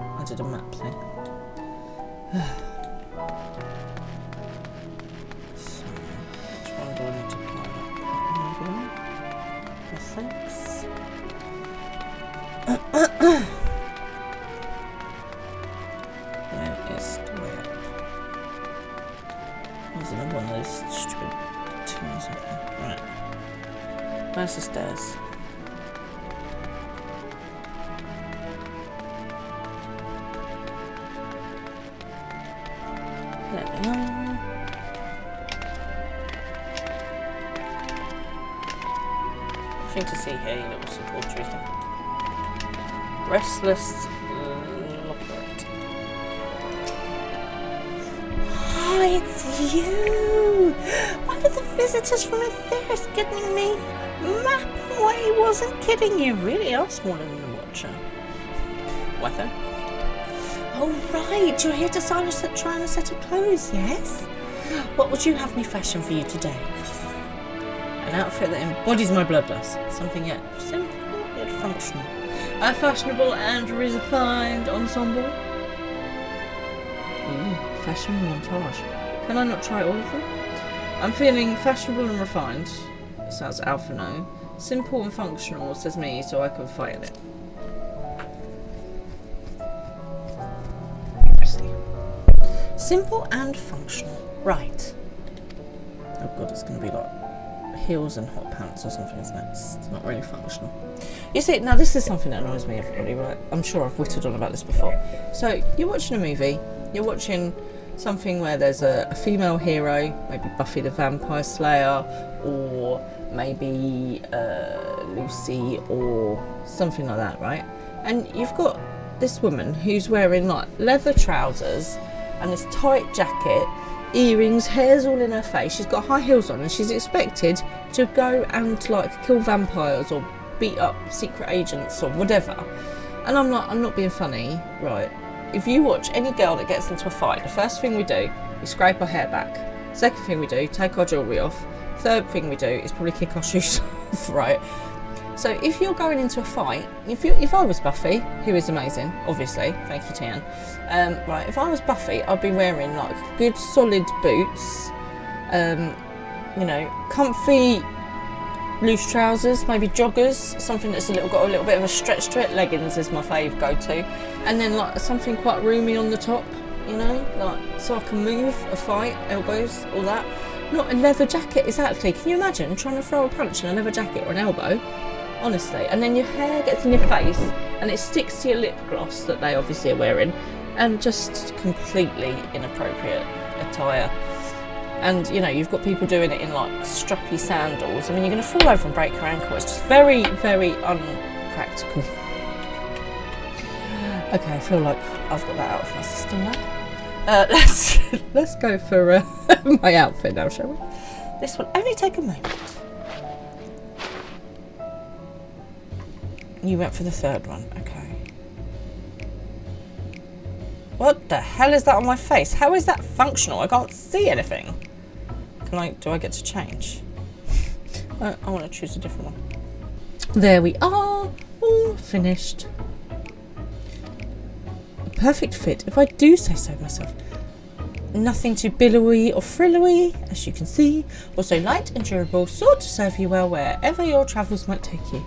I did a map thing. So, which one do I need to climb up? Thanks. Where is the way up? There's another one of those stupid tins, I think. Right. Where's the stairs? Nothing to see here, you little supporter. Restless Lockert. Hi, it's you! One of the visitors from Aetherius getting me. Mapway wasn't kidding, you really are smaller than the Watcher. Weather? Oh right, you're here to sign us try on a set of clothes, yes? What would you have me fashion for you today? An outfit that embodies my bloodlust. Something yet simple yet functional. A fashionable and refined ensemble. Ooh, fashion montage. Can I not try all of them? I'm feeling fashionable and refined. Sounds alpha no. Simple and functional, says me, so I can fight it. Simple and functional. Right. Oh god, it's going to be like heels and hot pants or something, isn't it? It's not really functional. You see, now this is something that annoys me, everybody, right? I'm sure I've whittled on about this before. So, you're watching a movie, you're watching something where there's a female hero, maybe Buffy the Vampire Slayer, or maybe Lucy, or something like that, right? And you've got this woman who's wearing like leather trousers and this tight jacket, earrings, hair's all in her face, she's got high heels on and she's expected to go and like kill vampires or beat up secret agents or whatever. And I'm not being funny, right? If you watch any girl that gets into a fight, the first thing we do is scrape our hair back. Second thing we do, take our jewellery off. Third thing we do is probably kick our shoes off, right? So if you're going into a fight, if I was Buffy, who is amazing, obviously, thank you Tian, right, if I was Buffy, I'd be wearing like good solid boots, you know, comfy loose trousers, maybe joggers, something that's got a little bit of a stretch to it. Leggings is my fave go-to, and then like something quite roomy on the top, you know, like so I can move a fight, elbows, all that. Not a leather jacket, exactly. Can you imagine trying to throw a punch in a leather jacket or an elbow? Honestly, and then your hair gets in your face and it sticks to your lip gloss that they obviously are wearing, and just completely inappropriate attire. And you know, you've got people doing it in like strappy sandals. I mean, you're going to fall over and break your ankle. It's just very, very unpractical. Okay, I feel like I've got that out of my system now. Let's go for my outfit now, shall we? This will only take a moment. You went for the third one, okay. What the hell is that on my face? How is that functional? I can't see anything. Do I get to change? I want to choose a different one. There we are, all finished. A perfect fit, if I do say so myself. Nothing too billowy or frillowy, as you can see. Also light and durable, sure to serve you well wherever your travels might take you.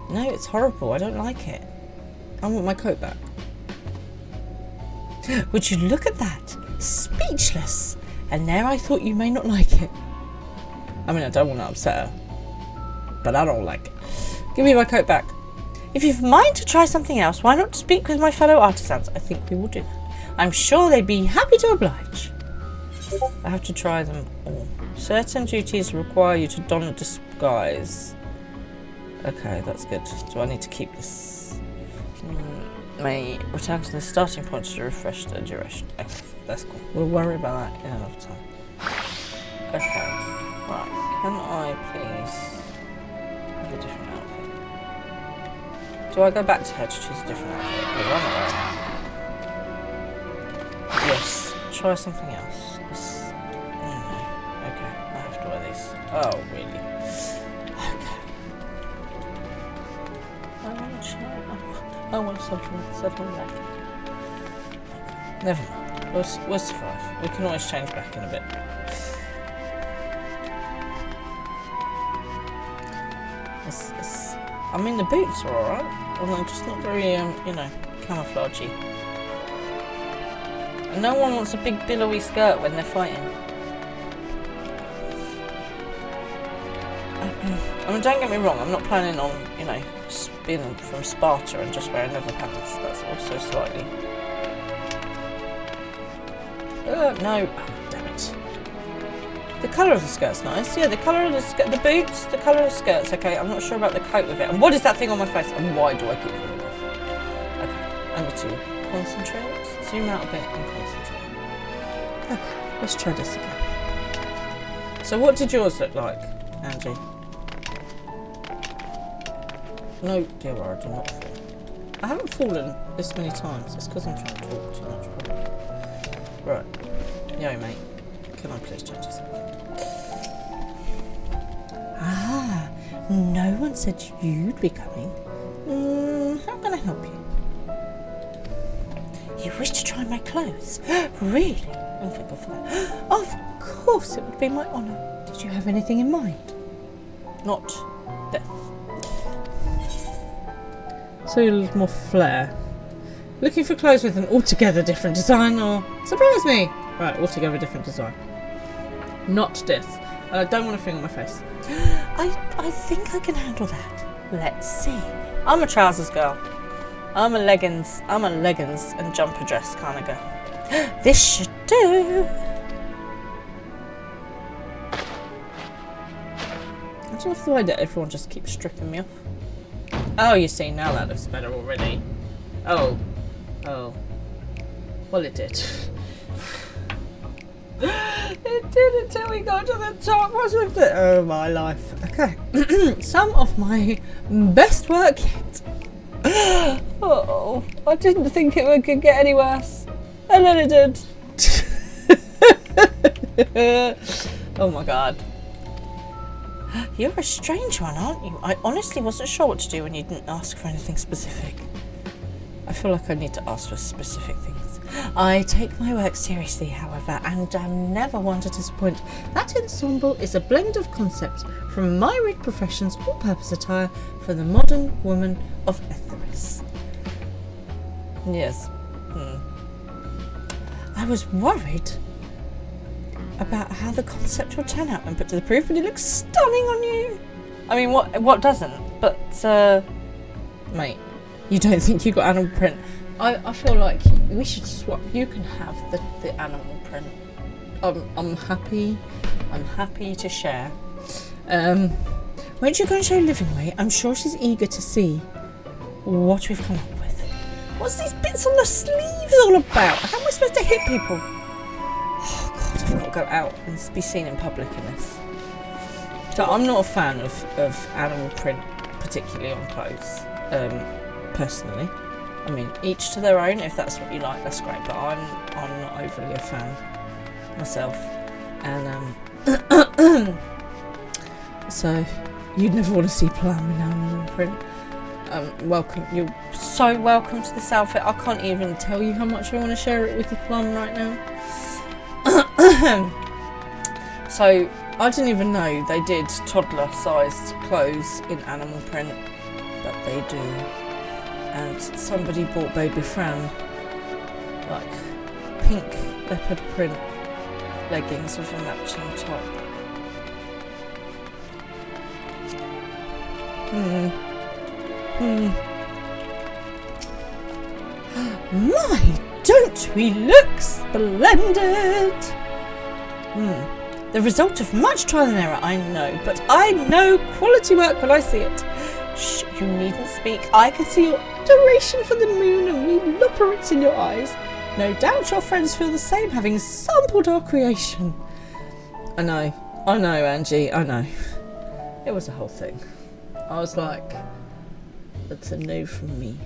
No, it's horrible. I don't like it. I want my coat back. Would you look at that? Speechless. And there I thought you may not like it. I mean, I don't want to upset her, but I don't like it. Give me my coat back. If you've mind to try something else, why not speak with my fellow artisans? I think we will do that. I'm sure they'd be happy to oblige. I have to try them all. Certain duties require you to don a disguise. Okay, that's good. Do I need to keep this? May return to the starting point to refresh the duration. Okay, that's cool. We'll worry about that in another time. Okay, right. Can I please have a different outfit? Do I go back to her to choose a different outfit? Because I'm not wearing that. Yes, try something else. Okay, I have to wear these. Oh, really? Okay. I want to settle back. Never mind. We'll survive. We can always change back in a bit. I mean, the boots are alright. Although just not very, you know, camouflagey. And no one wants a big billowy skirt when they're fighting. I mean, don't get me wrong, I'm not planning on, you know, being from Sparta and just wearing leather pants. That's also slightly... no. Oh, damn it. The colour of the skirt's nice. Yeah, the colour of the skirt, the boots, the colour of the skirt's okay. I'm not sure about the coat with it. And what is that thing on my face? And why do I keep falling off? Okay, I need to concentrate. Zoom out a bit and concentrate. Okay, let's try this again. So what did yours look like, Angie? No, dear Laura, do not fall. I haven't fallen this many times. It's because I'm trying to talk too much, probably. Right. Yo, mate. Can I please change this? Ah, no one said you'd be coming. How can I help you? You wish to try my clothes? Really? Oh, thank God for that. Of course, it would be my honour. Did you have anything in mind? Not death. So you're a little more flair. Looking for clothes with an altogether different design or... Surprise me! Right, altogether different design. Not death. I don't want a thing on my face. I think I can handle that. Let's see. I'm a trousers girl. I'm a leggings and jumper dress kind of girl. This should do. I just love the way that everyone just keeps stripping me off. Oh, you see, now that looks better already. Oh. Oh. Well, it did. It did until we got to the top. What's with it? Oh, my life. Okay. Some of my best work yet. Oh, I didn't think it could get any worse. And then it did. Oh, my God. You're a strange one, aren't you? I honestly wasn't sure what to do when you didn't ask for anything specific. I feel like I need to ask for specific things. I take my work seriously, however, and am never one to disappoint. That ensemble is a blend of concepts from myriad professions, all-purpose attire for the modern woman of Etheris. Yes. I was worried about how the concept will turn out when put to the proof, but it looks stunning on you. I mean, what doesn't? But, mate, you don't think you got animal print? I feel like we should swap. You can have the animal print. I'm happy to share. Won't you go and show Living Way? I'm sure she's eager to see what we've come up with. What's these bits on the sleeves all about? How am I supposed to hit people? Oh God, I've got to go out and be seen in public in this. So I'm not a fan of animal print, particularly on clothes, personally. I mean, each to their own. If that's what you like, that's great. But I'm not overly a fan myself. And so you'd never want to see Plum in animal print. Welcome. You're so welcome to this outfit. I can't even tell you how much I want to share it with you, Plum, right now. So I didn't even know they did toddler-sized clothes in animal print, but they do. And somebody bought baby Fran like pink leopard print leggings with a matching top. My, don't we look splendid? The result of much trial and error, I know, but I know quality work when I see it. You needn't speak. I can see your adoration for the moon and luperits in your eyes. No doubt your friends feel the same, having sampled our creation. I know, Angie, I know. It was a whole thing. I was like, that's a no from me.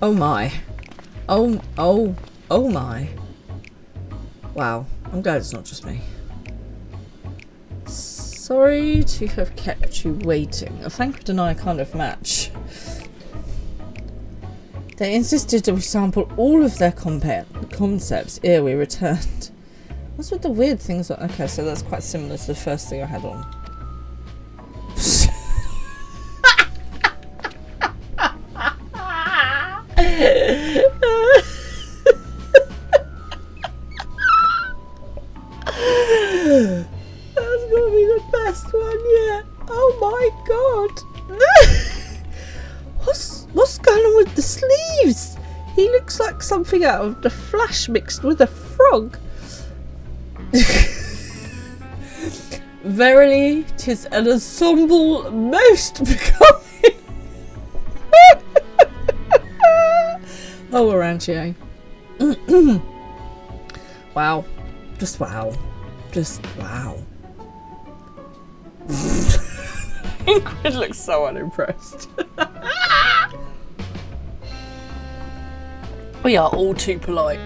Oh my. Oh my. Wow, I'm glad it's not just me. Sorry to have kept you waiting. A thank and deny kind of match. They insisted that we sample all of their concepts ere we returned. What's with the weird things? Okay, so that's quite similar to the first thing I had on. That's gonna be the best one yet. Oh my god. What's going on with the sleeves? He looks like something out of The Flash mixed with a frog. Verily, 'tis an ensemble most becoming. Oh, Orange. Wow. Just wow. Just wow. Ingrid looks so unimpressed. We are all too polite.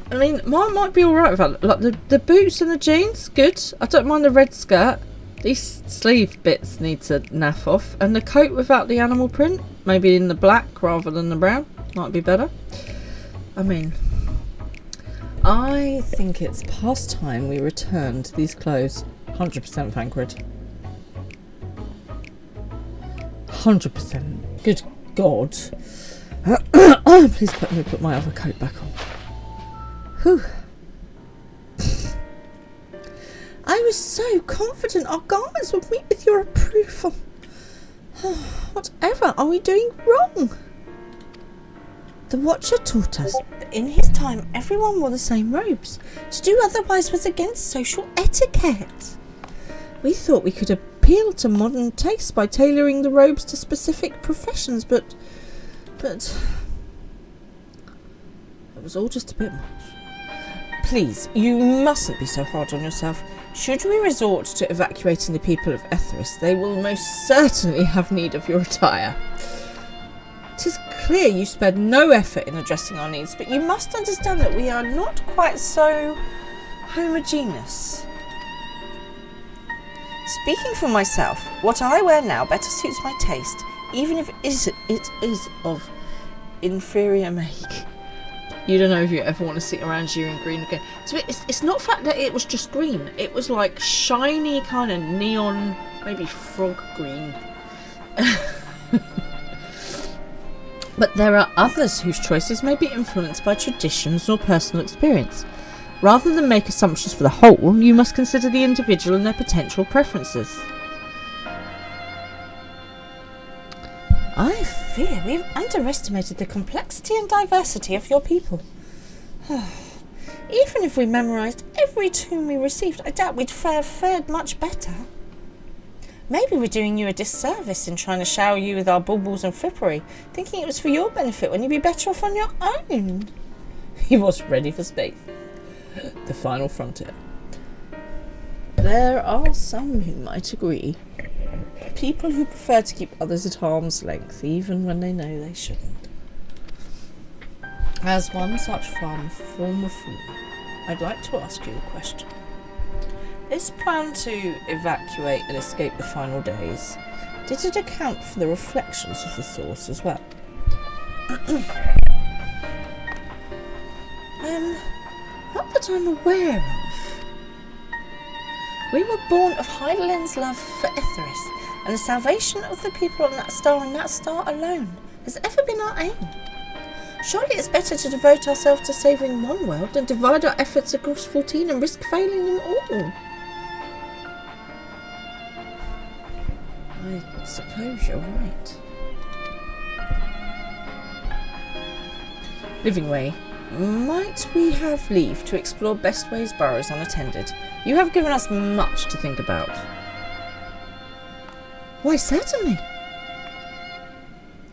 I mean, mine might be alright with that. Like the boots and the jeans, good. I don't mind the red skirt. These sleeve bits need to naff off. And the coat without the animal print, maybe in the black rather than the brown, might be better. I mean, I think it's past time we returned these clothes. 100% Thancred. 100%. Good God. Please let me put my other coat back on. Whew. I was so confident our garments would meet with your approval. Whatever are we doing wrong? The Watcher taught us that in his time everyone wore the same robes. To do otherwise was against social etiquette. We thought we could appeal to modern taste by tailoring the robes to specific professions, but it was all just a bit much. Please, you mustn't be so hard on yourself. Should we resort to evacuating the people of Etheris, they will most certainly have need of your attire. 'Tis clear you spared no effort in addressing our needs, but you must understand that we are not quite so homogeneous. Speaking for myself, what I wear now better suits my taste, even if it is of inferior make. You don't know if you ever want to sit around you in green again. So it's not the fact that it was just green. It was like shiny kind of neon, maybe frog green. But there are others whose choices may be influenced by traditions or personal experience. Rather than make assumptions for the whole, you must consider the individual and their potential preferences. I fear we've underestimated the complexity and diversity of your people. Even if we memorised every tune we received, I doubt we'd fared much better. Maybe we're doing you a disservice in trying to shower you with our baubles and frippery, thinking it was for your benefit when you'd be better off on your own. He was ready for space. The final frontier. There are some who might agree. People who prefer to keep others at arm's length, even when they know they shouldn't. As one such former fool, I'd like to ask you a question. This plan to evacuate and escape the final days, did it account for the reflections of the source as well? Not that I'm aware of. We were born of Heidelin's love for Etheris, and the salvation of the people on that star and that star alone has ever been our aim. Surely it's better to devote ourselves to saving one world than divide our efforts across 14 and risk failing them all. I suppose you're right. Living Way, might we have leave to explore Bestway's burrows unattended? You have given us much to think about. Why, certainly.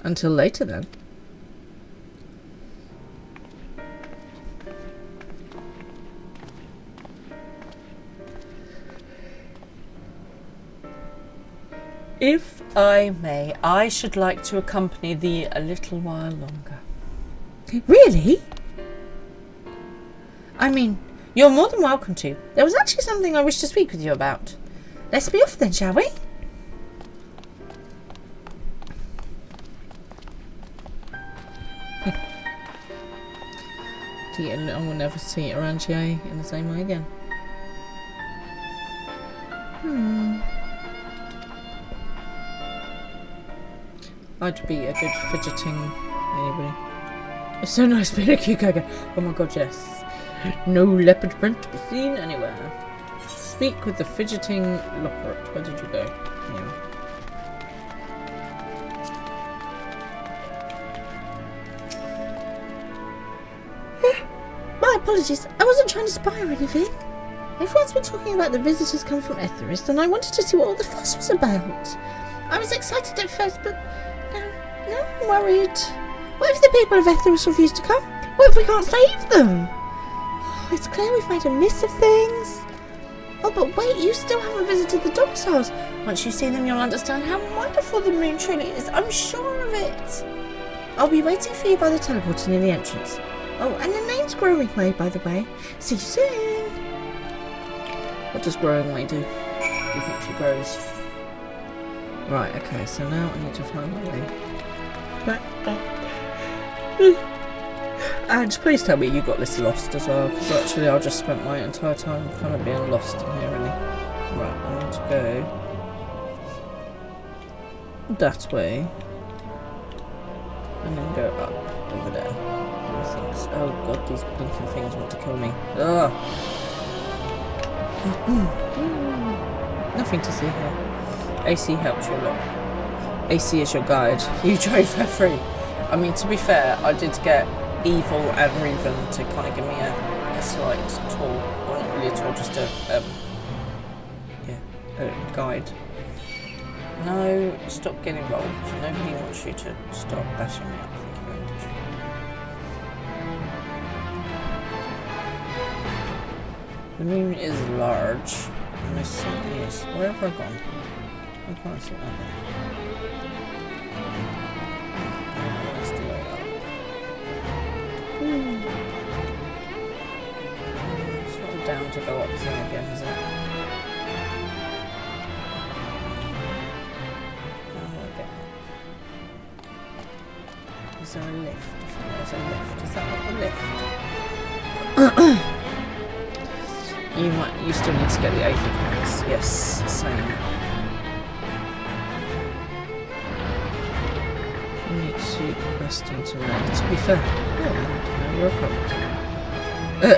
Until later, then. If I may, I should like to accompany thee a little while longer. Really? I mean, you're more than welcome to. There was actually something I wish to speak with you about. Let's be off then, shall we? I will never see Orangier in the same way again. I'd be a good fidgeting anybody. It's so nice being a cuckoga. Oh my god, yes. No leopard print to be seen anywhere. Speak with the fidgeting Lockerot. Where did you go? Anyway. My apologies. I wasn't trying to spy or anything. Everyone's been talking about the visitors come from Etheris, and I wanted to see what all the fuss was about. I was excited at first, but now I'm worried. What if the people of Etheris refuse to come? What if we can't save them? It's clear we've made a mess of things. Oh, but wait, you still haven't visited the domiciles. Once you see them, you'll understand how wonderful the moon truly is. I'm sure of it. I'll be waiting for you by the teleporter near the entrance. Oh, and the name's Growing Way, by the way. See you soon. What does Growing Way do? Do you think she grows? Right, okay, so now I need to find my way back up. And please tell me you got this lost as well, because actually I just spent my entire time kind of being lost in here, really. Right, I need to go that way, and then go up over there. Oh god, these blinking things want to kill me. Ugh. Nothing to see here. AC helps you a lot. AC is your guide. You drove for free. I mean, to be fair, I did get Evil and Reven to kind of give me a slight tour. Well, not really a tour, just a guide. No, stop getting involved. Nobody wants you to stop bashing me up. Thank you very much. The moon is large. And this certainly is. Where have I gone? I can't see that there. That's the way up. It's not down to go up thing again, is it? Is there a lift? There's a lift. Is that not the lift? You still need to get the FFXIV. Yes, same. You need to quest into ready. To be fair, you're a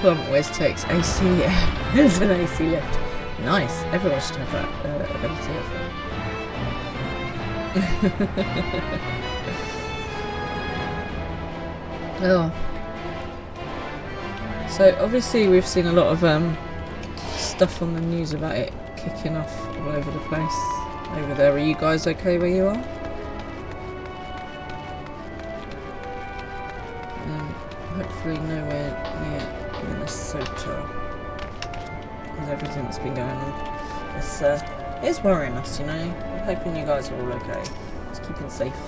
Plum always takes AC. There's an AC lift. Nice. Everyone should have that ability, I think. Oh. So obviously we've seen a lot of stuff on the news about it kicking off all over the place. Over there, are you guys okay where you are? Hopefully nowhere near Minnesota. With everything that's been going on. It's worrying us, you know. I'm hoping you guys are all okay. Just keeping safe.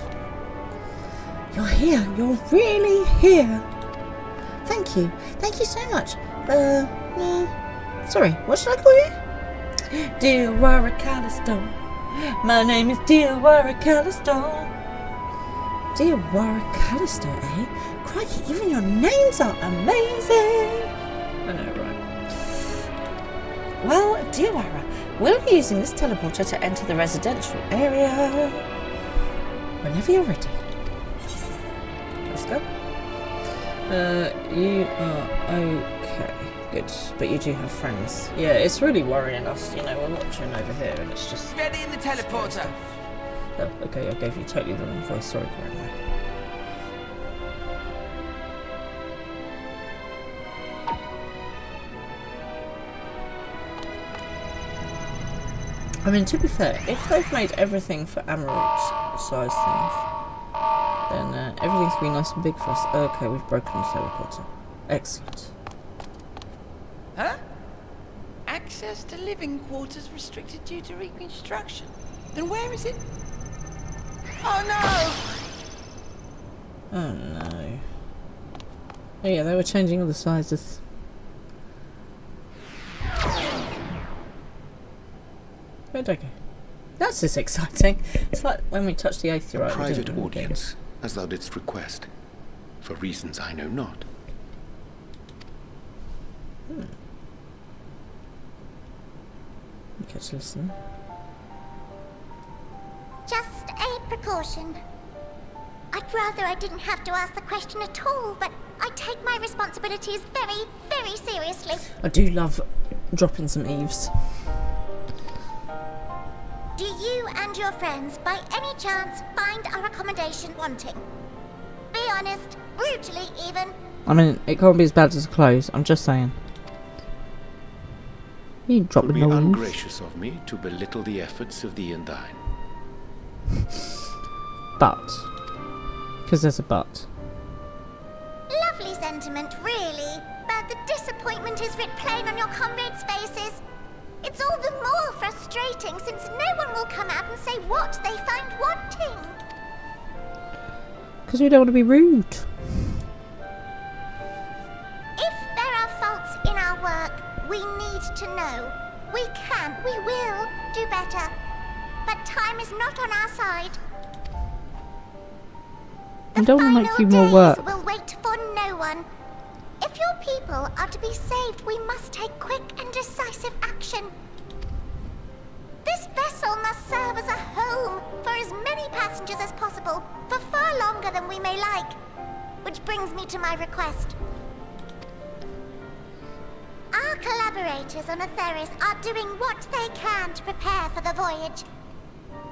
You're here. You're really here. Thank you. Thank you so much. Sorry, what should I call you? Dear Warwick Callisto. My name is Dear Warwick Callisto. Dear Warwick Callisto, eh? Crikey, even your names are amazing. I know, right? Well, dear Warwick, we'll be using this teleporter to enter the residential area. Whenever you're ready. Let's go. You are okay. Good. But you do have friends. Yeah, it's really worrying us. You know, we're watching over here and it's just... Get in the teleporter! Oh, okay, I gave you totally the wrong voice. Sorry, Karen. I mean, to be fair, if they've made everything for Amarant size things, then everything's been nice and big for us. Okay, we've broken the teleporter. Excellent. Huh? Access to living quarters restricted due to reconstruction. Then where is it? Oh no! Oh no. Oh yeah, they were changing all the sizes. Where'd I go? That's just exciting. It's like when we touched the 8th year. A private audience, as thou didst request, for reasons I know not. Okay, to listen. Just a precaution. I'd rather I didn't have to ask the question at all, but I take my responsibilities very, very seriously. I do love dropping some eaves. Do you and your friends, by any chance, find our accommodation wanting? Be honest, brutally even. I mean, it can't be as bad as clothes, I'm just saying. You ain't It would dropping be no eaves. ungracious of me to belittle the efforts of thee and thine. But. Because there's a but. Lovely sentiment, really. But the disappointment is writ plain on your comrades' faces. It's all the more frustrating since no one will come out and say what they find wanting. Because we don't want to be rude. If there are faults in our work, we need to know. We will do better. But time is not on our side. I don't want to make you more days work. will wait for no one. If your people are to be saved, we must take quick and decisive action. This vessel must serve as a home for as many passengers as possible, for far longer than we may like. Which brings me to my request. Our collaborators on Atheris are doing what they can to prepare for the voyage.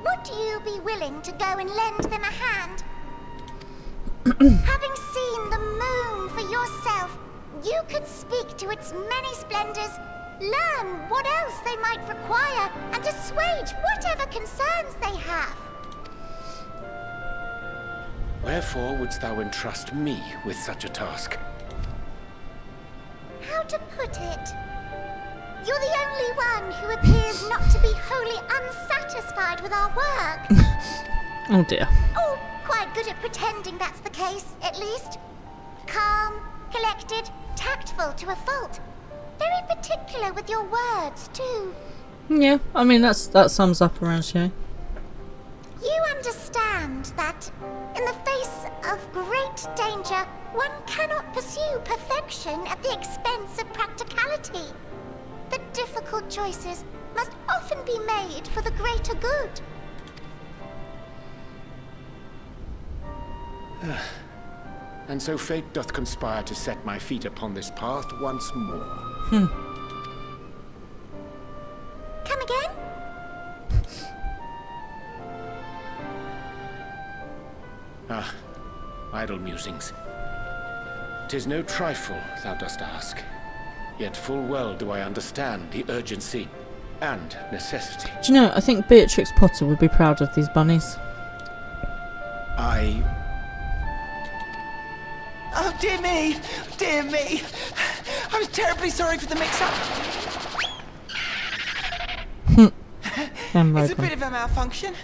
Would you be willing to go and lend them a hand? Having seen the moon for yourself, you could speak to its many splendors, learn what else they might require, and assuage whatever concerns they have. Wherefore wouldst thou entrust me with such a task? How to put it? You're the only one who appears not to be wholly unsatisfied with our work. Oh dear. Oh, quite good at pretending that's the case, at least. Calm, collected, tactful to a fault. Very particular with your words, too. Yeah, I mean, that sums up around here. You understand that, in the face of great danger, one cannot pursue perfection at the expense of practicality. The difficult choices must often be made for the greater good. And so fate doth conspire to set my feet upon this path once more. Come again? Ah, idle musings. 'Tis no trifle thou dost ask. Yet full well do I understand the urgency and necessity. Do you know, I think Beatrix Potter would be proud of these bunnies. Oh, dear me! Dear me! I was terribly sorry for the mix-up. It's a bit of a malfunction.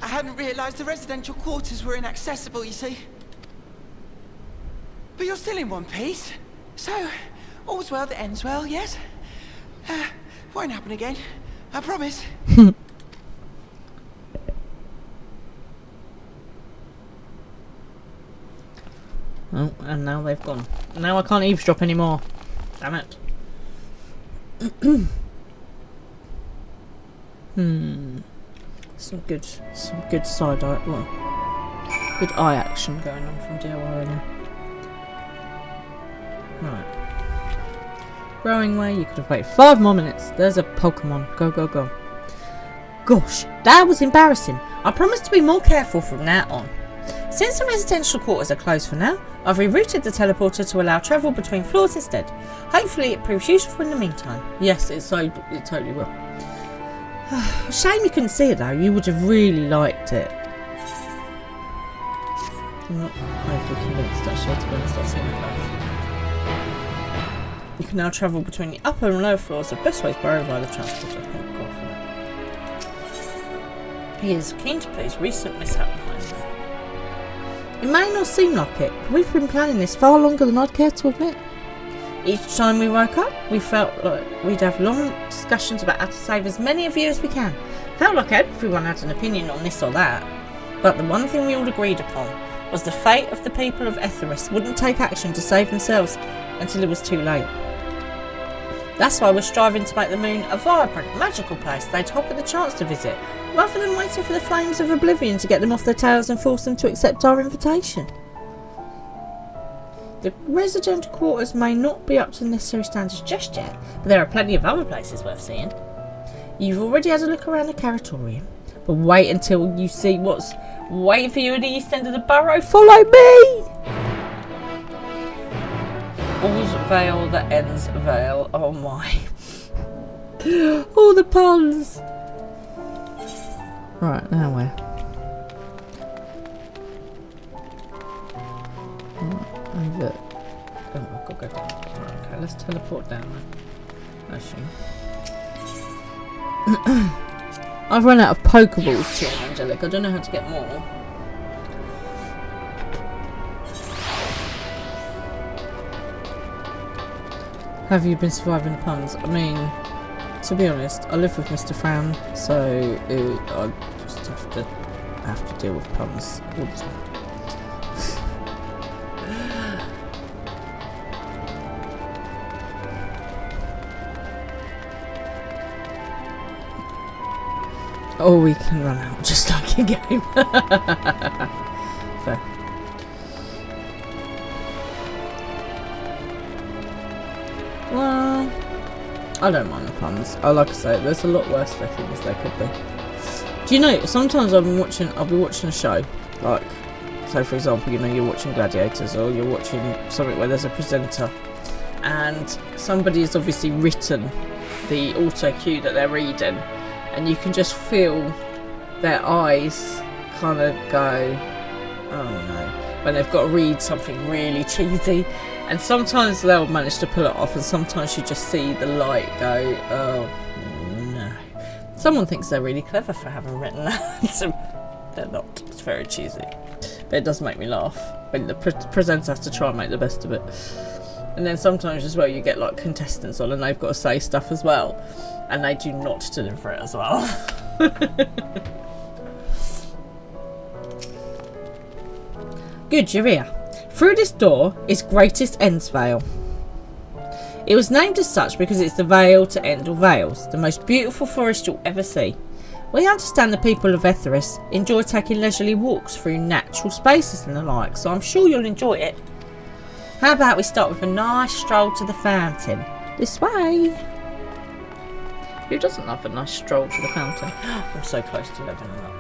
I hadn't realised the residential quarters were inaccessible, you see. But you're still in one piece. So, all's well that ends well, yes? Won't happen again. I promise. Oh, and now they've gone. Now I can't eavesdrop anymore. Damn it. Some good side eye, well, good eye action going on from DIY. Right. Growing way, you could have waited 5 more minutes. There's a Pokemon. Go, go, go. Gosh, that was embarrassing. I promise to be more careful from now on. Since the residential quarters are closed for now, I've rerouted the teleporter to allow travel between floors instead. Hopefully it proves useful in the meantime. Yes, it totally will. Shame you couldn't see it though, you would have really liked it. I'm not overly convinced actually, to be honest, I've seen it both. You can now travel between the upper and lower floors. The best way is borrow via the transporter. Thank God for that. He is keen to please recent mishap behind him. It may not seem like it, but we've been planning this far longer than I'd care to admit. Each time we woke up, we felt like we'd have long discussions about how to save as many of you as we can. Felt like everyone had an opinion on this or that. But the one thing we all agreed upon was the fate of the people of Etheris wouldn't take action to save themselves until it was too late. That's why we're striving to make the moon a vibrant, magical place they'd hop at the chance to visit, rather than waiting for the flames of oblivion to get them off their tails and force them to accept our invitation. The residential quarters may not be up to the necessary standards just yet, but there are plenty of other places worth seeing. You've already had a look around the Caratorium, but wait until you see what's waiting for you at the east end of the borough. Follow me! All's veil that ends veil. Oh my. All the puns. Right, now where? Over. Oh, I've got to go down. Right, okay, let's teleport down then. I've run out of Pokeballs too, Angelic. I don't know how to get more. Have you been surviving the puns? I mean, to be honest, I live with Mr. Fran, so I just have to deal with puns all the time. Or we can run out just like a game. Fair. Well, I don't mind the puns. Like I say, there's a lot worse things there could be. Do you know, sometimes I'll be watching a show, like, so for example, you know, you're watching Gladiators or you're watching something where there's a presenter and somebody has obviously written the auto cue that they're reading, and you can just feel their eyes kind of go, oh no, when they've got to read something really cheesy. And sometimes they'll manage to pull it off, and sometimes you just see the light go, oh no. Someone thinks they're really clever for having written that. They're not. It's very cheesy. But it does make me laugh when the presenter has to try and make the best of it. And then sometimes as well you get like contestants on and they've got to say stuff as well. And they do not deliver it as well. Good, you're here. Through this door is Greatest End's Vale. It was named as such because it's the veil to end all veils, the most beautiful forest you'll ever see. We understand the people of Etheris enjoy taking leisurely walks through natural spaces and the like, so I'm sure you'll enjoy it. How about we start with a nice stroll to the fountain? This way. Who doesn't love a nice stroll to the fountain? I'm so close to leveling up.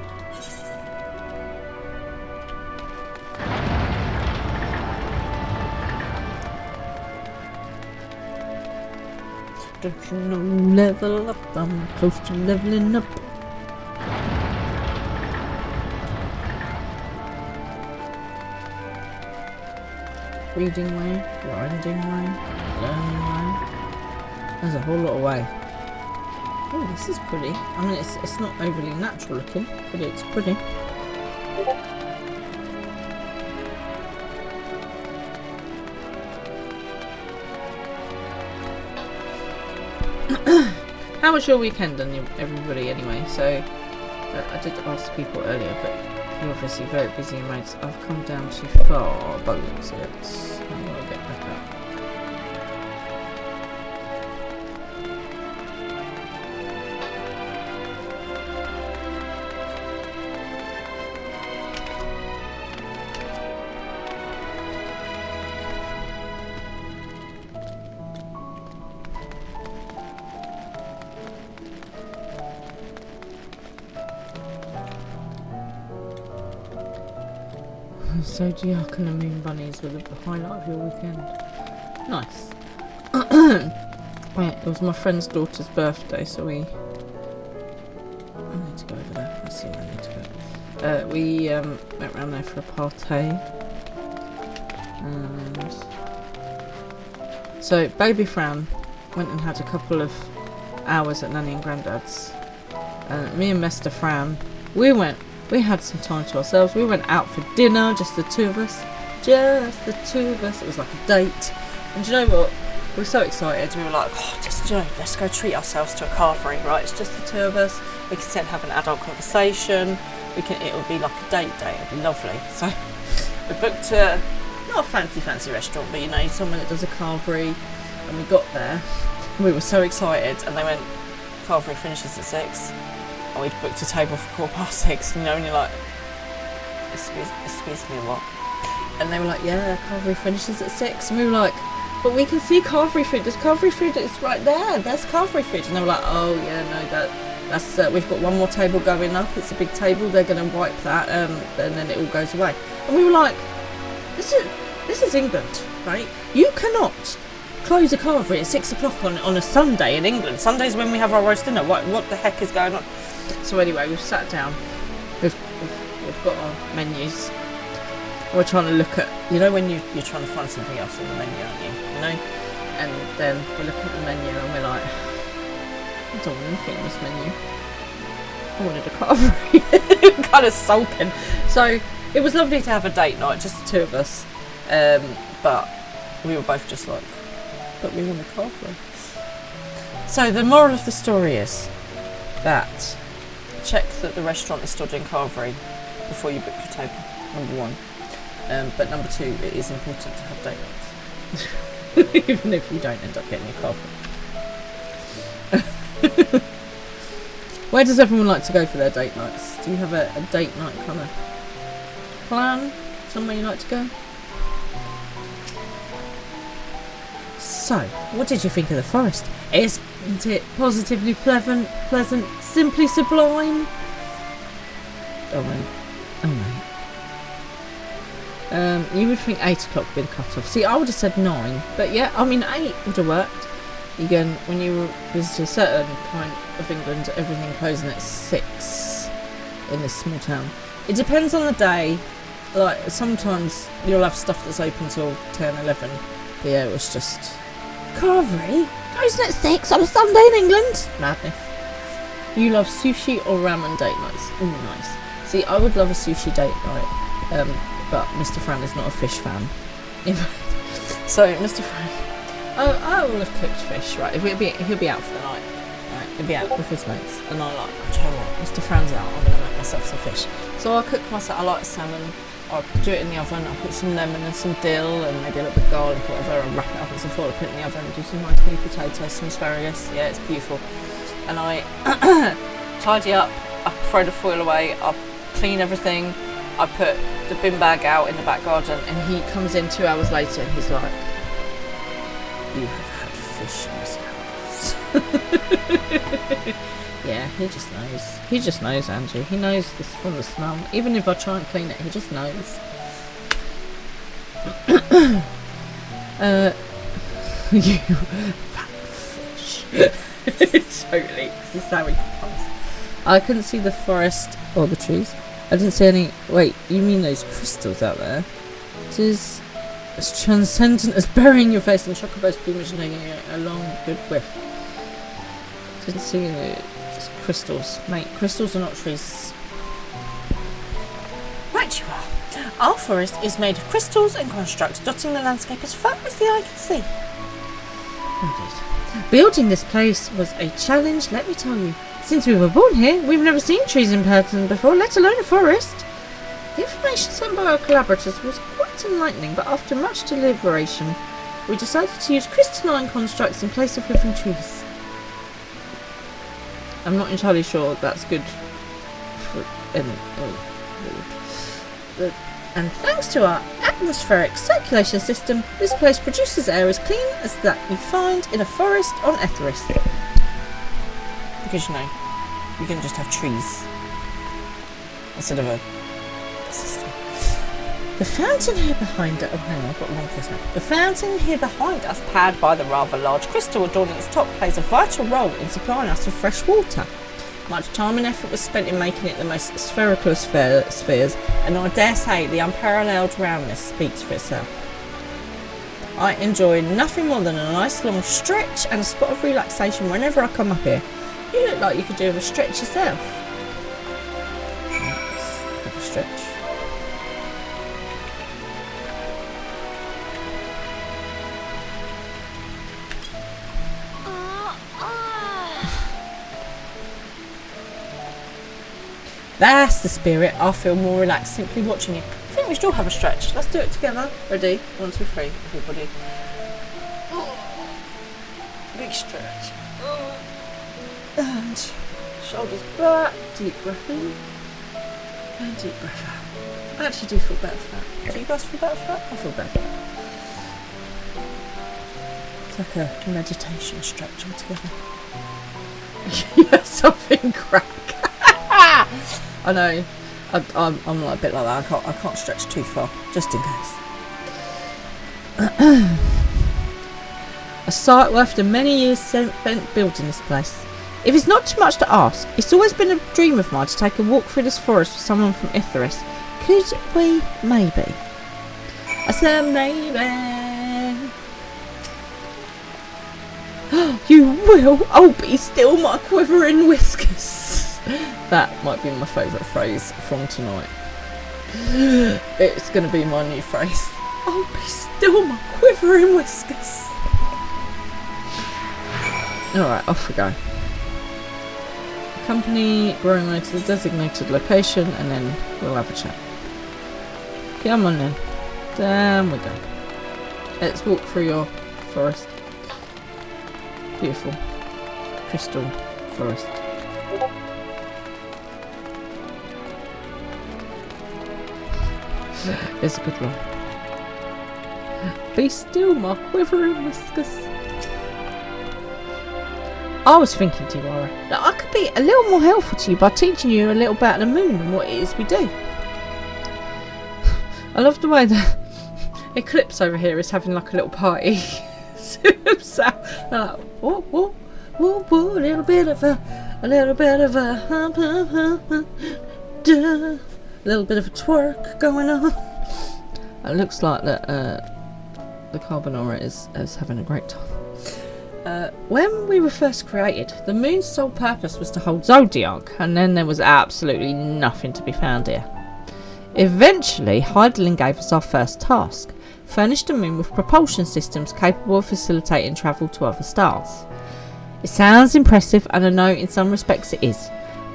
Don't you know, level up, I'm close to leveling up. Reading way, grinding way, learning way. There's a whole lot of way. Oh, this is pretty. I mean, it's not overly natural looking, but it's pretty. How was your weekend, everybody? Anyway, so I did ask people earlier, but you're obviously very busy, mates. I've come down too far by the looks of it. How do I get back up? Zodiac and the Moon Bunnies were the highlight of your weekend. Nice. It was my friend's daughter's birthday, so we see where I need to go. We went round there for a party. And so baby Fran went and had a couple of hours at Nanny and Grandad's. Me and Mr. Fran, we had some time to ourselves. We went out for dinner, just the two of us. Just the two of us. It was like a date. And do you know what? We were so excited. We were like, oh, let's go treat ourselves to a carvery, right? It's just the two of us. We can sit and have an adult conversation. It'll be like a date day. It'll be lovely. So we booked not a fancy restaurant, but you know, someone that does a carvery. And we got there. We were so excited, and they went, carvery finishes at 6. And we'd booked a table for 6:15, you know, and you're like, excuse me, what? And they were like, yeah, carvery finishes at 6. And we were like, but we can see carvery food. There's carvery food. It's right there. There's carvery food. And they were like, oh yeah, no, that's we've got one more table going up. It's a big table. They're going to wipe that, and then it all goes away. And we were like, this is England, right? You cannot close a carvery at 6 o'clock on a Sunday in England. Sunday's when we have our roast dinner. What the heck is going on? So anyway, we've sat down. We've got our menus. We're trying to look at, you know, when you're trying to find something else on the menu, aren't you? You know? And then we're looking at the menu and we're like, I don't want anything on this menu. I wanted a carvery. Kind of sulking. So it was lovely to have a date night, just the two of us. But we were both just like, but we want a carvery. So the moral of the story is that check that the restaurant is still doing carvery before you book your table, number 1. But number 2, it is important to have date nights. Even if you don't end up getting your carvery. Where does everyone like to go for their date nights? Do you have a date night kind of plan? Somewhere you like to go? So, what did you think of the forest? Isn't it positively pleasant, simply sublime? Oh no. You would think 8 o'clock would be the cut-off. See, I would have said 9, but yeah, I mean 8 would have worked. Again, when you visit a certain point of England, everything closing at 6 in this small town. It depends on the day. Like, sometimes you'll have stuff that's open till 10, 11. But yeah, it was just carvery closing at 6 on a Sunday in England. Madness. You love sushi or ramen date nights? Oh, nice. See, I would love a sushi date night, but Mr. Fran is not a fish fan. So, Mr. Fran, I will have cooked fish, right? He'll be out for the night. Right? He'll be out with his mates. And I'm like, oh, do you know what? Mr. Fran's out, I'm going to make myself some fish. So I'll cook myself, I like salmon. I'll do it in the oven, I'll put some lemon and some dill and maybe a little bit of garlic or whatever, and wrap it up in some foil, put it in the oven, do some nice new potatoes, some asparagus. Yeah, it's beautiful. And I tidy up, I throw the foil away, I clean everything, I put the bin bag out in the back garden, and he comes in 2 hours later and he's like, you have had fish in this house. Yeah, he just knows. He just knows, Andrew. He knows this from the smell. Even if I try and clean it, he just knows. You fat fish. Totally. This is how he comes. I couldn't see the forest or the trees. I didn't see any. Wait, you mean those crystals out there? It is as transcendent as burying your face in Chocobo's plumage and taking a long, good whiff. Didn't see any. Crystals. Mate, crystals are not trees. Right you are. Our forest is made of crystals and constructs, dotting the landscape as far as the eye can see. Indeed. Building this place was a challenge, let me tell you. Since we were born here, we've never seen trees in person before, let alone a forest. The information sent by our collaborators was quite enlightening, but after much deliberation, we decided to use crystalline constructs in place of living trees. I'm not entirely sure that's good for and thanks to our atmospheric circulation system, this place produces air as clean as that you find in a forest on Etheris. Because, you know, you can just have trees instead of a system. The fountain here behind us... Oh, hang on, I've got one first now. The fountain here behind us, powered by the rather large crystal adorning its top, plays a vital role in supplying us with fresh water. Much time and effort was spent in making it the most spherical of spheres, and I dare say the unparalleled roundness speaks for itself. I enjoy nothing more than a nice long stretch and a spot of relaxation whenever I come up here. You look like you could do with a stretch yourself. Let's have a stretch. That's the spirit. I feel more relaxed simply watching you. I think we should all have a stretch. Let's do it together. Ready? 1, 2, 3. Everybody. Big stretch. And shoulders back. Deep breath in. And deep breath out. I actually do feel better for that. Do you guys feel better for that? I feel better for that. It's like a meditation stretch altogether. Yes, I've been crack. I know. I'm like a bit like that. I can't stretch too far, just in case. A sight worth the many years spent building this place. If it's not too much to ask, it's always been a dream of mine to take a walk through this forest with someone from Itheris. Could we, maybe? I said maybe. You will. Oh, be still my quivering whiskers. That might be my favourite phrase from tonight. It's going to be my new phrase. Oh, be still my quivering whiskers. Alright, off we go. Accompany Bruno to the designated location and then we'll have a chat. Come on then. Down we go. Let's walk through your forest. Beautiful. Crystal forest. It's a good one. Be still, my quivering whiskers. I was thinking, Tiwara, that I could be a little more helpful to you by teaching you a little about the moon and what it is we do. I love the way the Eclipse over here is having like a little party. So, they're like, whoa, whoa, whoa, whoa, a little bit of a little bit of a twerk going on. It looks like that the Carbonara is having a great time. When we were first created, the moon's sole purpose was to hold Zodiac, and then there was absolutely nothing to be found here. Eventually, Heidelin gave us our first task, furnished the moon with propulsion systems capable of facilitating travel to other stars. It sounds impressive, and I know in some respects it is,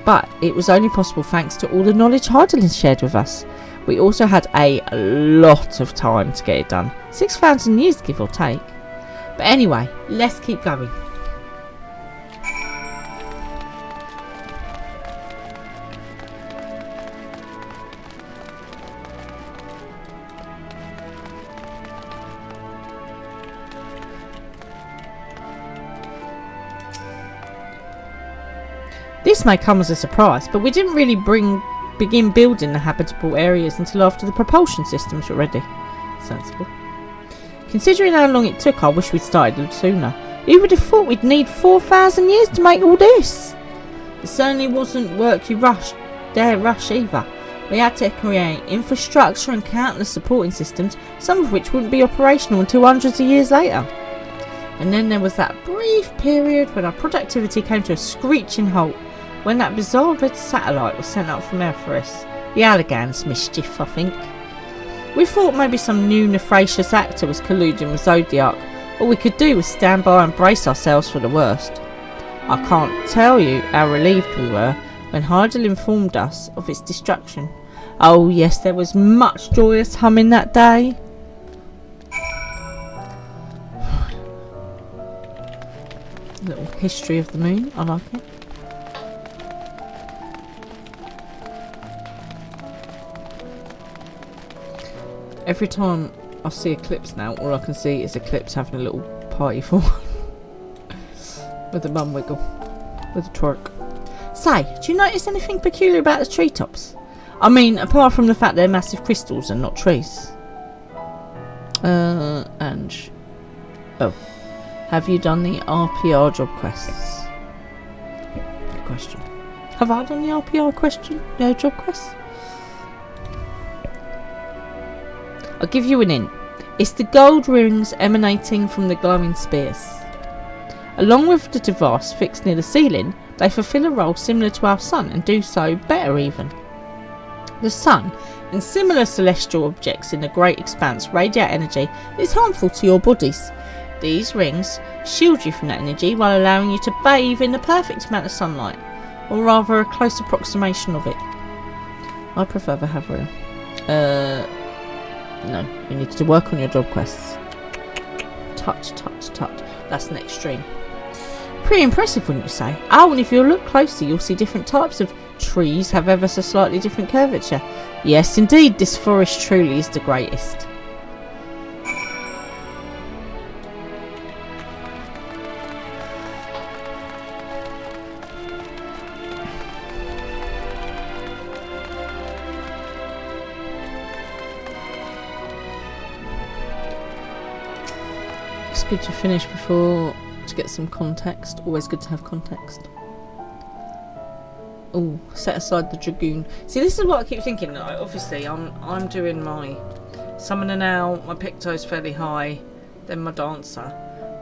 but it was only possible thanks to all the knowledge Heidelin shared with us. We also had a lot of time to get it done, 6,000 years give or take. But anyway, let's keep going. This may come as a surprise, but we didn't really begin building the habitable areas until after the propulsion systems were ready. Sensible. Considering how long it took, I wish we'd started a little sooner. Who would have thought we'd need 4,000 years to make all this? It certainly wasn't work you rush either. We had to create infrastructure and countless supporting systems, some of which wouldn't be operational until hundreds of years later. And then there was that brief period when our productivity came to a screeching halt, when that bizarre red satellite was sent up from Earth. The Allegans mischief, I think. We thought maybe some new nefarious actor was colluding with Zodiac. All we could do was stand by and brace ourselves for the worst. I can't tell you how relieved we were when Heidel informed us of its destruction. Oh yes, there was much joyous humming that day. Little history of the moon, I like it. Every time I see Eclipse now, all I can see is Eclipse having a little party for with a bum wiggle, with a twerk. Say, do you notice anything peculiar about the treetops? I mean, apart from the fact they're massive crystals and not trees. Oh, have you done the RPR job quests? Good question. Have I done the RPR question? No job quest? I'll give you an hint. It's the gold rings emanating from the glowing spears. Along with the device fixed near the ceiling, they fulfill a role similar to our sun and do so better even. The sun and similar celestial objects in the great expanse radiate energy that is harmful to your bodies. These rings shield you from that energy while allowing you to bathe in the perfect amount of sunlight, or rather a close approximation of it. I prefer the Havriel. No, you need to work on your job quests. Touch. That's an extreme. Pretty impressive, wouldn't you say? Oh, and if you look closely, you'll see different types of trees have ever so slightly different curvature. Yes, indeed, this forest truly is the greatest. It's good to finish before to get some context. Always good to have context. Oh, set aside the dragoon. See, this is what I keep thinking. Obviously, I'm doing my summoner now. My Picto's fairly high, then my dancer.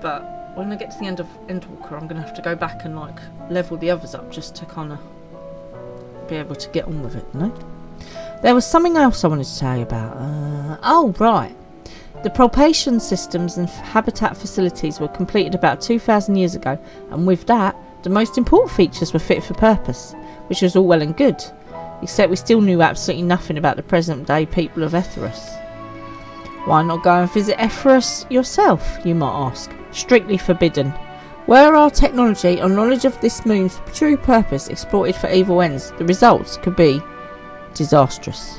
But when I get to the end of Endwalker, I'm gonna have to go back and like level the others up just to kind of be able to get on with it. You know. There was something else I wanted to tell you about. Oh right. The propulsion systems and habitat facilities were completed about 2,000 years ago, and with that, the most important features were fit for purpose, which was all well and good, except we still knew absolutely nothing about the present-day people of Etheros. Why not go and visit Etheros yourself, you might ask? Strictly forbidden. Were our technology or knowledge of this moon's true purpose exploited for evil ends, the results could be disastrous.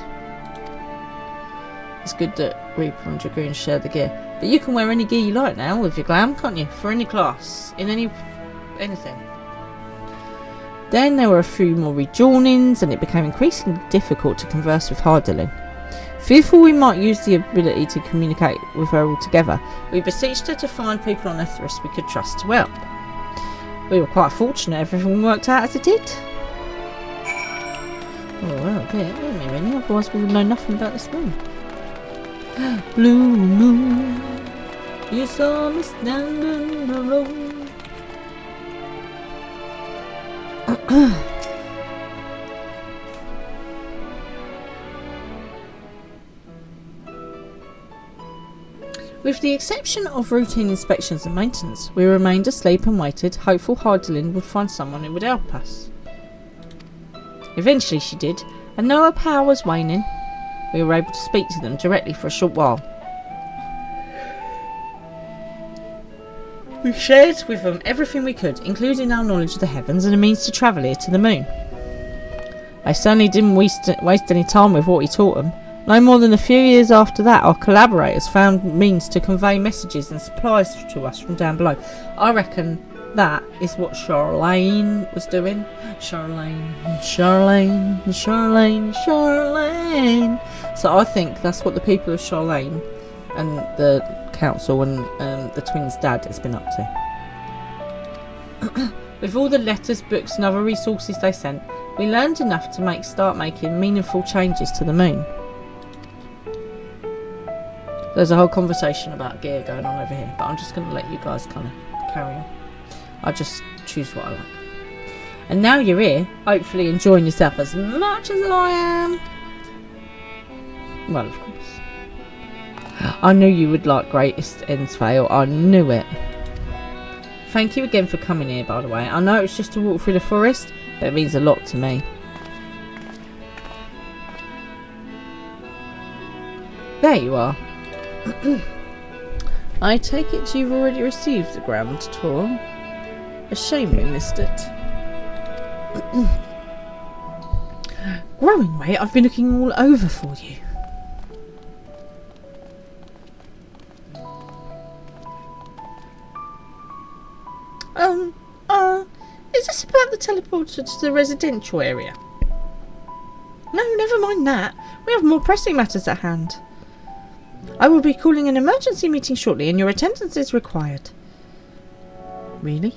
It's good that Reaper and Dragoon share the gear. But you can wear any gear you like now with your glam, can't you? For any class. In anything. Then there were a few more rejoinings and it became increasingly difficult to converse with Hardilyn. Fearful we might use the ability to communicate with her altogether, we beseeched her to find people on Etheros we could trust to help. We were quite fortunate everything worked out as it did. Oh well, yeah, wouldn't we really? Otherwise we would know nothing about this moon. Blue moon, you saw me standing alone. With the exception of routine inspections and maintenance, we remained asleep and waited, hopeful Hardilyn would find someone who would help us. Eventually she did, and though her power was waning, we were able to speak to them directly for a short while. We shared with them everything we could, including our knowledge of the heavens and the means to travel here to the moon. They certainly didn't waste any time with what he taught them. No more than a few years after that, our collaborators found means to convey messages and supplies to us from down below. I reckon that is what Charlene was doing. Charlene. So I think that's what the people of Charlene and the council and the twins' dad has been up to. With all the letters, books and other resources they sent, we learned enough to start making meaningful changes to the moon. There's a whole conversation about gear going on over here, but I'm just going to let you guys kind of carry on. I just choose what I like. And now you're here, hopefully enjoying yourself as much as I am. Well, of course. I knew you would like Greatest Ends Fail. I knew it. Thank you again for coming here, by the way. I know it's just a walk through the forest, but it means a lot to me. There you are. I take it you've already received the grand tour. A shame we missed it. Growing mate, I've been looking all over for you. Is this about the teleporter to the residential area? No, never mind that. We have more pressing matters at hand. I will be calling an emergency meeting shortly and your attendance is required. Really?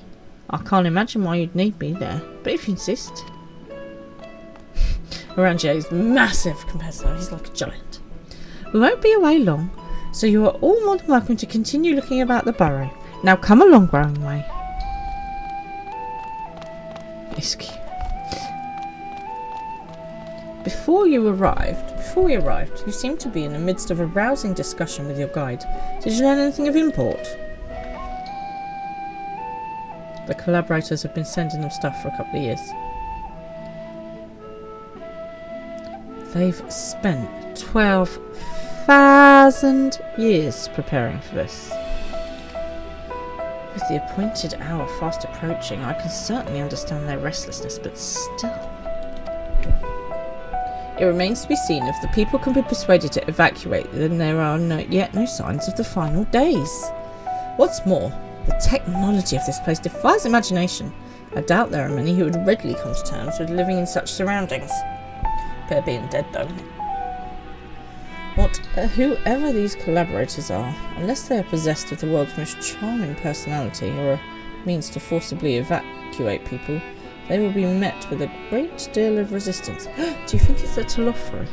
I can't imagine why you'd need me there, but if you insist. Orangier is massive compared to them. He's like a giant. We won't be away long, so you are all more than welcome to continue looking about the burrow. Now come along, Growingway. Iski. Before we arrived, you seemed to be in the midst of a rousing discussion with your guide. Did you learn anything of import? The collaborators have been sending them stuff for a couple of years. They've spent 12,000 years preparing for this. With the appointed hour fast approaching, I can certainly understand their restlessness, but still. It remains to be seen if the people can be persuaded to evacuate, then there are yet no signs of the final days. What's more, the technology of this place defies imagination. I doubt there are many who would readily come to terms with living in such surroundings. Better being dead though. Whoever these collaborators are, unless they are possessed of the world's most charming personality or a means to forcibly evacuate people, they will be met with a great deal of resistance. Do you think it's a Telofri?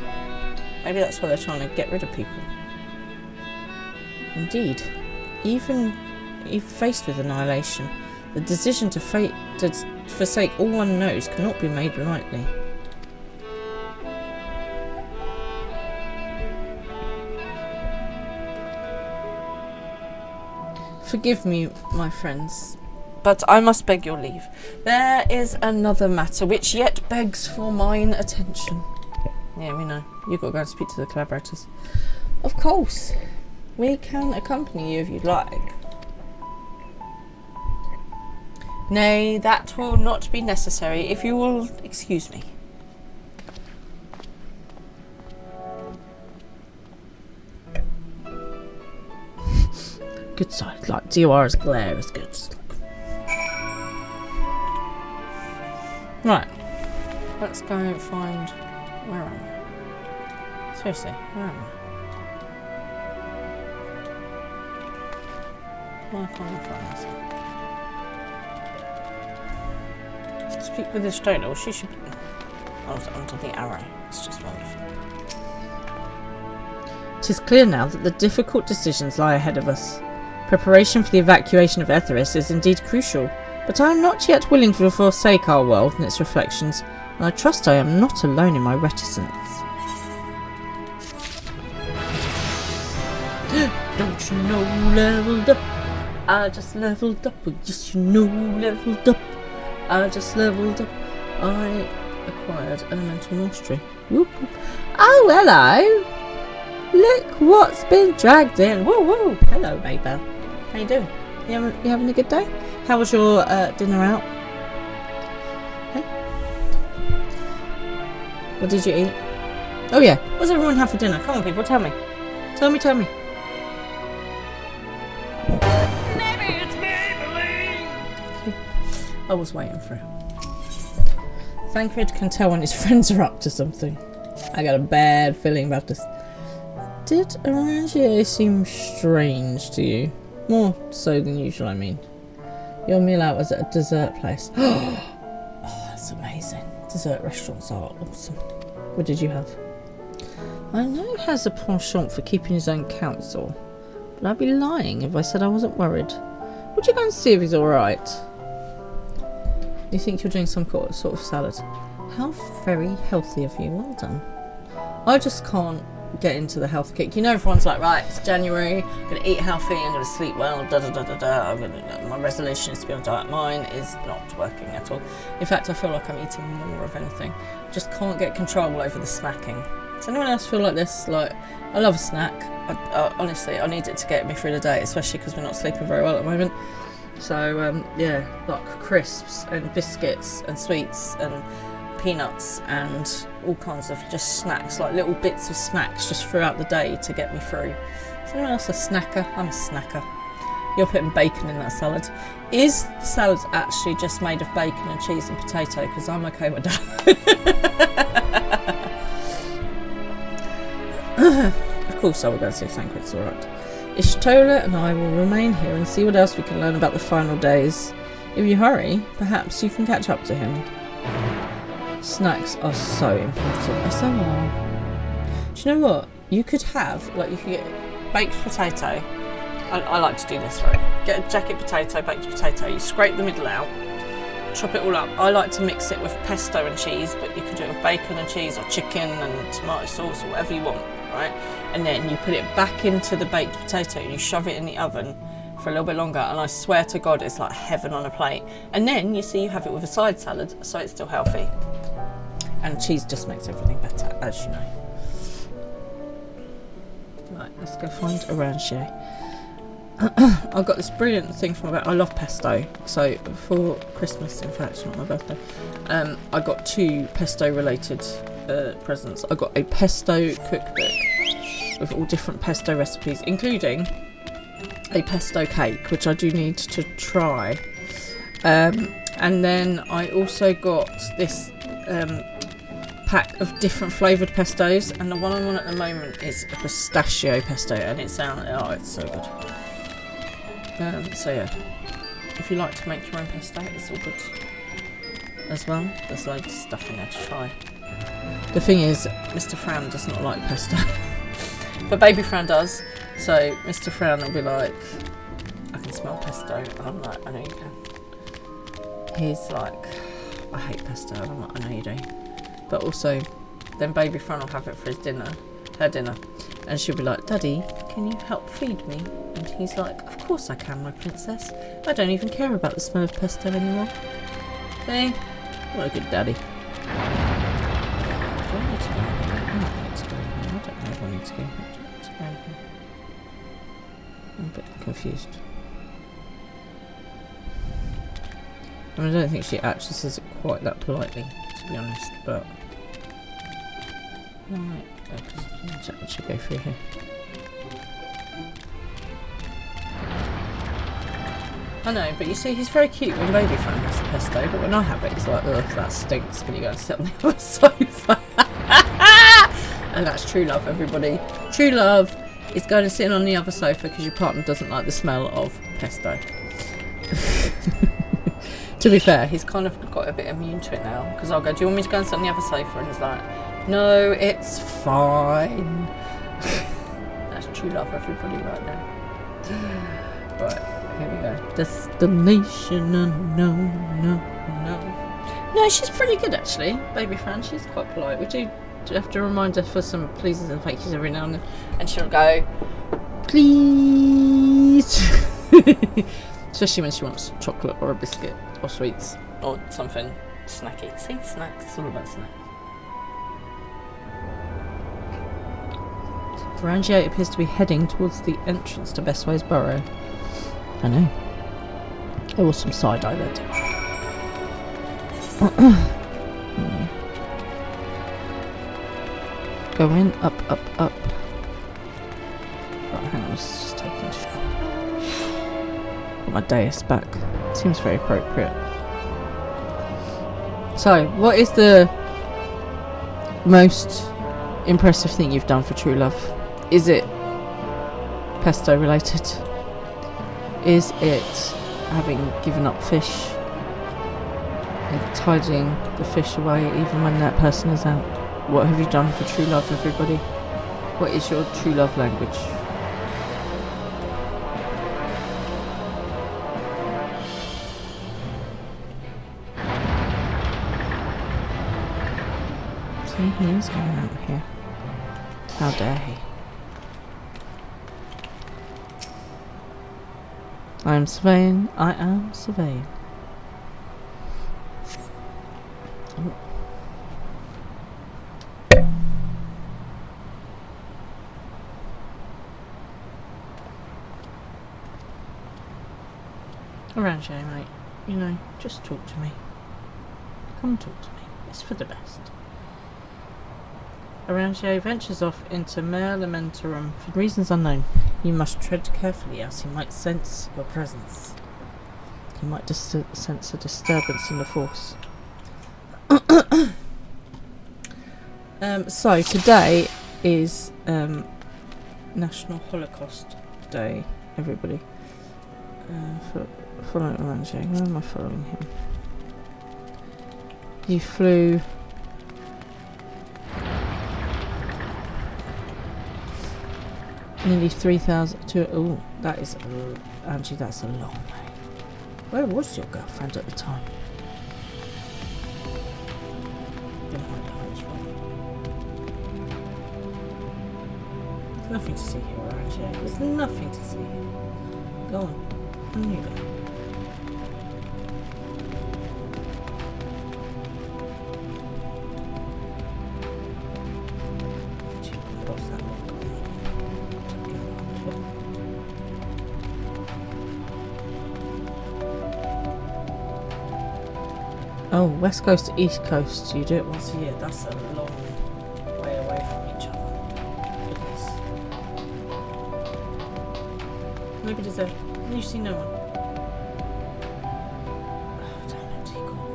Maybe that's why they're trying to get rid of people. Indeed, even if faced with annihilation, the decision to forsake all one knows cannot be made lightly. Forgive me, my friends, but I must beg your leave. There is another matter which yet begs for mine attention. Yeah, we know. You've got to go and speak to the collaborators. Of course. We can accompany you if you'd like. Nay, that will not be necessary, if you will excuse me. Good side, like DOR's glare is good. Right, let's go find. Where am I? Seriously, where am I? Why can't I find this? Speak with the stone, or she should be. Oh, it's under the arrow. It's just wonderful. It is clear now that the difficult decisions lie ahead of us. Preparation for the evacuation of Etheris is indeed crucial, but I am not yet willing to forsake our world and its reflections, and I trust I am not alone in my reticence. Don't you know, leveled up? I just leveled up. Just you know, leveled up. I just leveled up. I acquired elemental mastery. Whoop, whoop. Oh, hello! Look what's been dragged in. Whoa, whoa! Hello, Maybell. How you doing? You having a good day? How was your dinner out? Hey? What did you eat? Oh yeah, what does everyone have for dinner? Come on, people, tell me. Tell me. Maybe it's Maybelline. I was waiting for it. Thancred can tell when his friends are up to something. I got a bad feeling about this. Did Orangier seem strange to you? More so than usual, I mean. Your meal out was at a dessert place. Oh, that's amazing. Dessert restaurants are awesome. What did you have? I know he has a penchant for keeping his own counsel, but I'd be lying if I said I wasn't worried. Would you go and see if he's alright? You think you're doing some sort of salad? How very healthy of you. Well done. I just can't get into the health kick. You know, everyone's like, right, it's January, I'm going to eat healthy, I'm going to sleep well, my resolution is to be on diet. Mine is not working at all. In fact, I feel like I'm eating more of anything. Just can't get control over the snacking. Does anyone else feel like this? Like, I love a snack. Honestly, I need it to get me through the day, especially because we're not sleeping very well at the moment. So, yeah, like crisps and biscuits and sweets and peanuts and all kinds of just snacks, like little bits of snacks just throughout the day to get me through. Is anyone else a snacker? I'm a snacker. You're putting bacon in that salad. Is the salad actually just made of bacon and cheese and potato? Because I'm okay with that. Of course I will go and see if Thancred's alright. Ishtola and I will remain here and see what else we can learn about the final days. If you hurry, perhaps you can catch up to him. Snacks are so important. They so are. Do you know what? You could have, like, you could get baked potato. I like to do this, right? Get a jacket potato, baked potato. You scrape the middle out, chop it all up. I like to mix it with pesto and cheese, but you could do it with bacon and cheese or chicken and tomato sauce or whatever you want, right? And then you put it back into the baked potato and you shove it in the oven for a little bit longer, and I swear to God it's like heaven on a plate. And then you see you have it with a side salad, so it's still healthy. And cheese just makes everything better, as you know. Right, let's go find a ranchier. I got this brilliant thing from I love pesto, so for Christmas, in fact, not my birthday, I got 2 pesto related presents. I got a pesto cookbook with all different pesto recipes, including a pesto cake, which I do need to try, and then I also got this pack of different flavoured pestos, and the one I'm on at the moment is a pistachio pesto, and it's so good. So yeah, if you like to make your own pesto, it's all good as well. There's loads of stuff in there to try. The thing is, Mr. Fran does not like pesto, but Baby Fran does. So Mr. Fran will be like, I can smell pesto, and I'm like, I know you can. He's like, I hate pesto, and I'm like, I know you do. But also, then Baby Fran will have it for his dinner, her dinner, and she'll be like, Daddy, can you help feed me? And he's like, of course I can, my princess. I don't even care about the smell of pesto anymore. Hey, what a good daddy. Do I need to go? I don't know if I need to go. I'm a bit confused. I mean, I don't think she actually says it quite that politely, to be honest, but... Right, I should go through here. I know, but you see, he's very cute when Baby Fran has the pesto, but when I have it, it's like, ugh, that stinks. Can you go and sit on the other sofa? And that's true love, everybody. True love is going to sit on the other sofa because your partner doesn't like the smell of pesto. To be fair, he's kind of got a bit immune to it now, because I'll go, do you want me to go and sit on the other sofa? And he's like, no, it's fine. That's true love, everybody, right there. Right. Here we go. Destination unknown, no. She's pretty good actually, Baby Fran. She's quite polite. We do have to remind her for some pleases and fakies every now and then, and she'll go, please. Especially when she wants chocolate or a biscuit or sweets or something snacky. See, snacks. It's all about snacks. Rangier appears to be heading towards the entrance to Bestways Burrow. I know. There was some side-eye there too. Go in, up. Right, hang on, let's just take a shot. Got my dais back. Seems very appropriate. So, what is the most impressive thing you've done for true love? Is it pesto related? Is it having given up fish and tidying the fish away even when that person is out? What have you done for true love, everybody? What is your true love language? See, he is going out here. How dare he? I am surveying. Oh. Around here, mate. You know, just talk to me. Come talk to me. It's for the best. Arangio ventures off into Mare Lamentorum for reasons unknown. You must tread carefully as he might sense your presence. He might sense a disturbance in the force. So today is National Holocaust Day, everybody. Following Arangio. Where am I following him? You flew Nearly 3,000 to... Oh, that is... Angie, that's a long way. Where was your girlfriend at the time? There's nothing to see here, Angie. There's nothing to see here. Go on. On you go. Oh, west coast to east coast. You do it once a year. That's a long way away from each other. Goodness. Maybe there's a... You see no one. Oh, damn it. He caught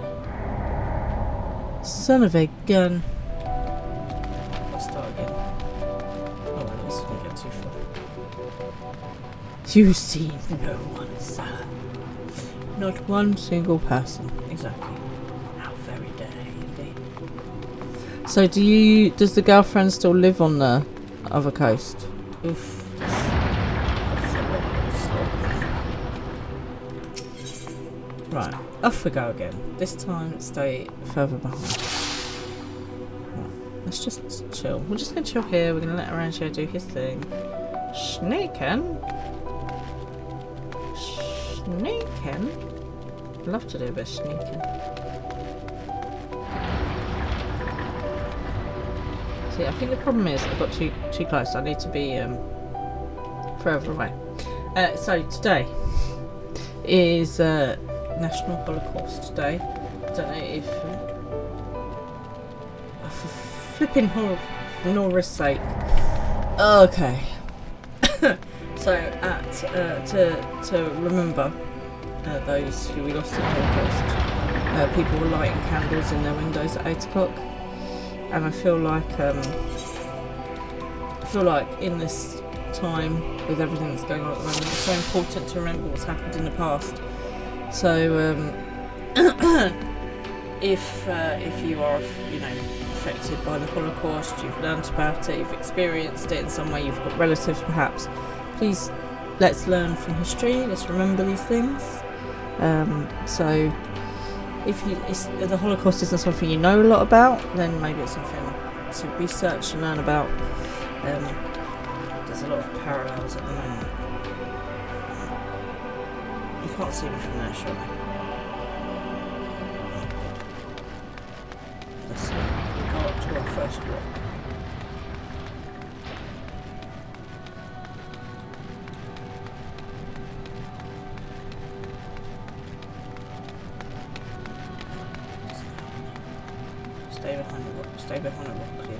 me. Son of a gun. Let's start again. Oh, well, this didn't get too far. You see no one, sir. Not one single person. Exactly. So does the girlfriend still live on the other coast? Oof. Right, off we go again. This time stay further behind. Right, let's just chill. We're just gonna chill here, we're gonna let Arancio do his thing. Sneaking. Love to do a bit of sneaking. See, I think the problem is I got too close. I need to be further away. So today is National Holocaust Day. I don't know if for flipping Nora's sake. Okay. So to remember those who we lost in the Holocaust, people were lighting candles in their windows at 8 o'clock. And I feel like in this time, with everything that's going on at the moment, it's so important to remember what's happened in the past. So if you are, affected by the Holocaust, you've learnt about it, you've experienced it in some way, you've got relatives perhaps, please let's learn from history. Let's remember these things. So. If the Holocaust isn't something you know a lot about, then maybe it's something to research and learn about. There's a lot of parallels at the moment. You can't see me from there, surely. Let's go up to our first rock. Stay behind the rock, clear.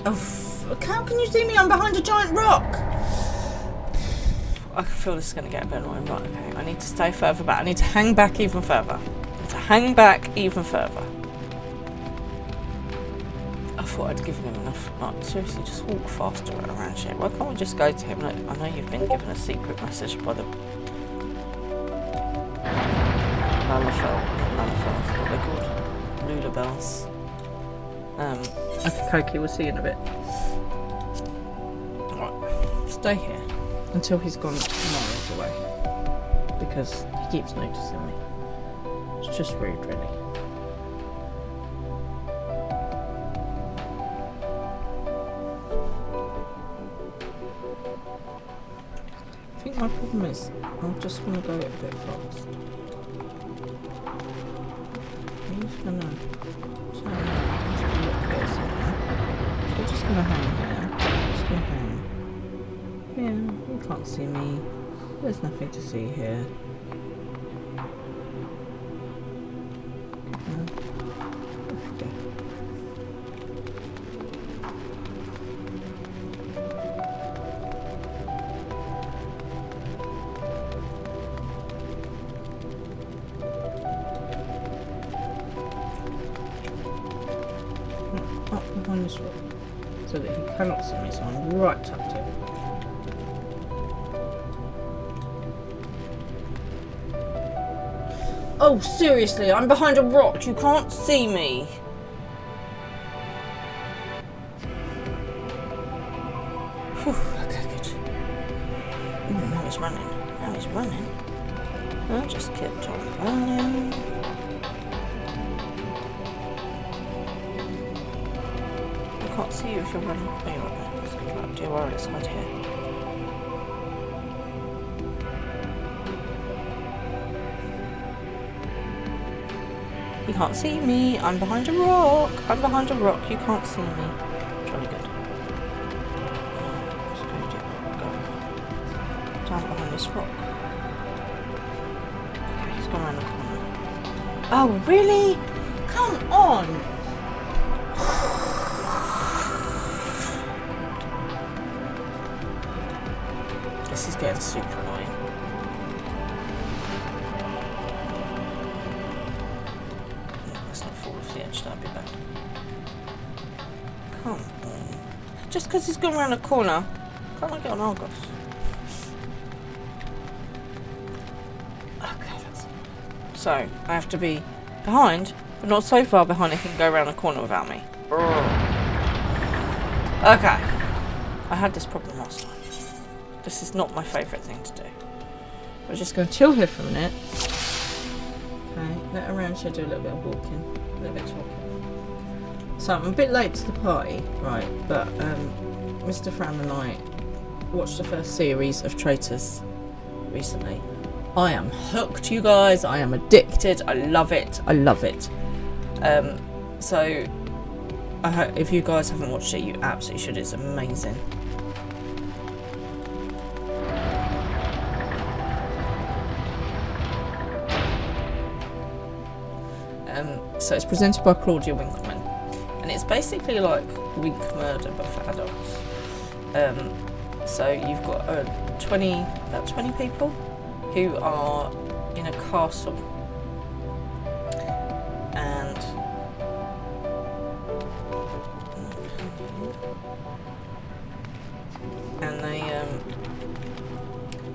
Oh, how can you see me? I'm behind a giant rock! I can feel this is going to get a bit annoying, right, okay. I need to stay further back. I need to hang back even further. I thought I'd given him enough. Like, seriously, just walk faster around shit. Why can't we just go to him? Like, I know you've been given a secret message by the Lalafels, what they're called? Lulabels. Okay, Koki, we'll see you in a bit. Right, stay here until he's gone miles away. Because he keeps noticing me. It's just rude, really. I think my problem is I just want to go a bit fast. I'm just going to turn around to look here somewhere. So we're just going to hang here. Just going to hang. Yeah, you can't see me. There's nothing to see here. Up behind this rock so that he cannot see me, so I'm right tucked in. Oh, seriously, I'm behind a rock. You can't see me. Whew, okay, good. Ooh, now he's running. Now he's running. I just kept on running. I can't see you if you're running. Oh, you're right there. Let's go up to your right side here. You can't see me. I'm behind a rock. I'm behind a rock. You can't see me. Jolly good. Let's go down behind this rock. Okay, he's gone around the corner. Oh, really? Come on. This is getting super annoying. That'd be bad. Come on. Just because he's gone around a corner, can't I get on Argos? Okay, that's... So, I have to be behind, but not so far behind he can go around a corner without me. Okay. I had this problem last time. This is not my favourite thing to do. We're just going to chill here for a minute. Okay, let around here do a little bit of walking. A little bit talking. So I'm a bit late to the party, right, but Mr. Fran and I watched the first series of Traitors recently. I am hooked, you guys. I am addicted. I love it. I love it. So I hope if you guys haven't watched it, you absolutely should. It's amazing. So it's presented by Claudia Winkleman, and it's basically like Wink Murder but for adults. So you've got about 20 people who are in a castle, and they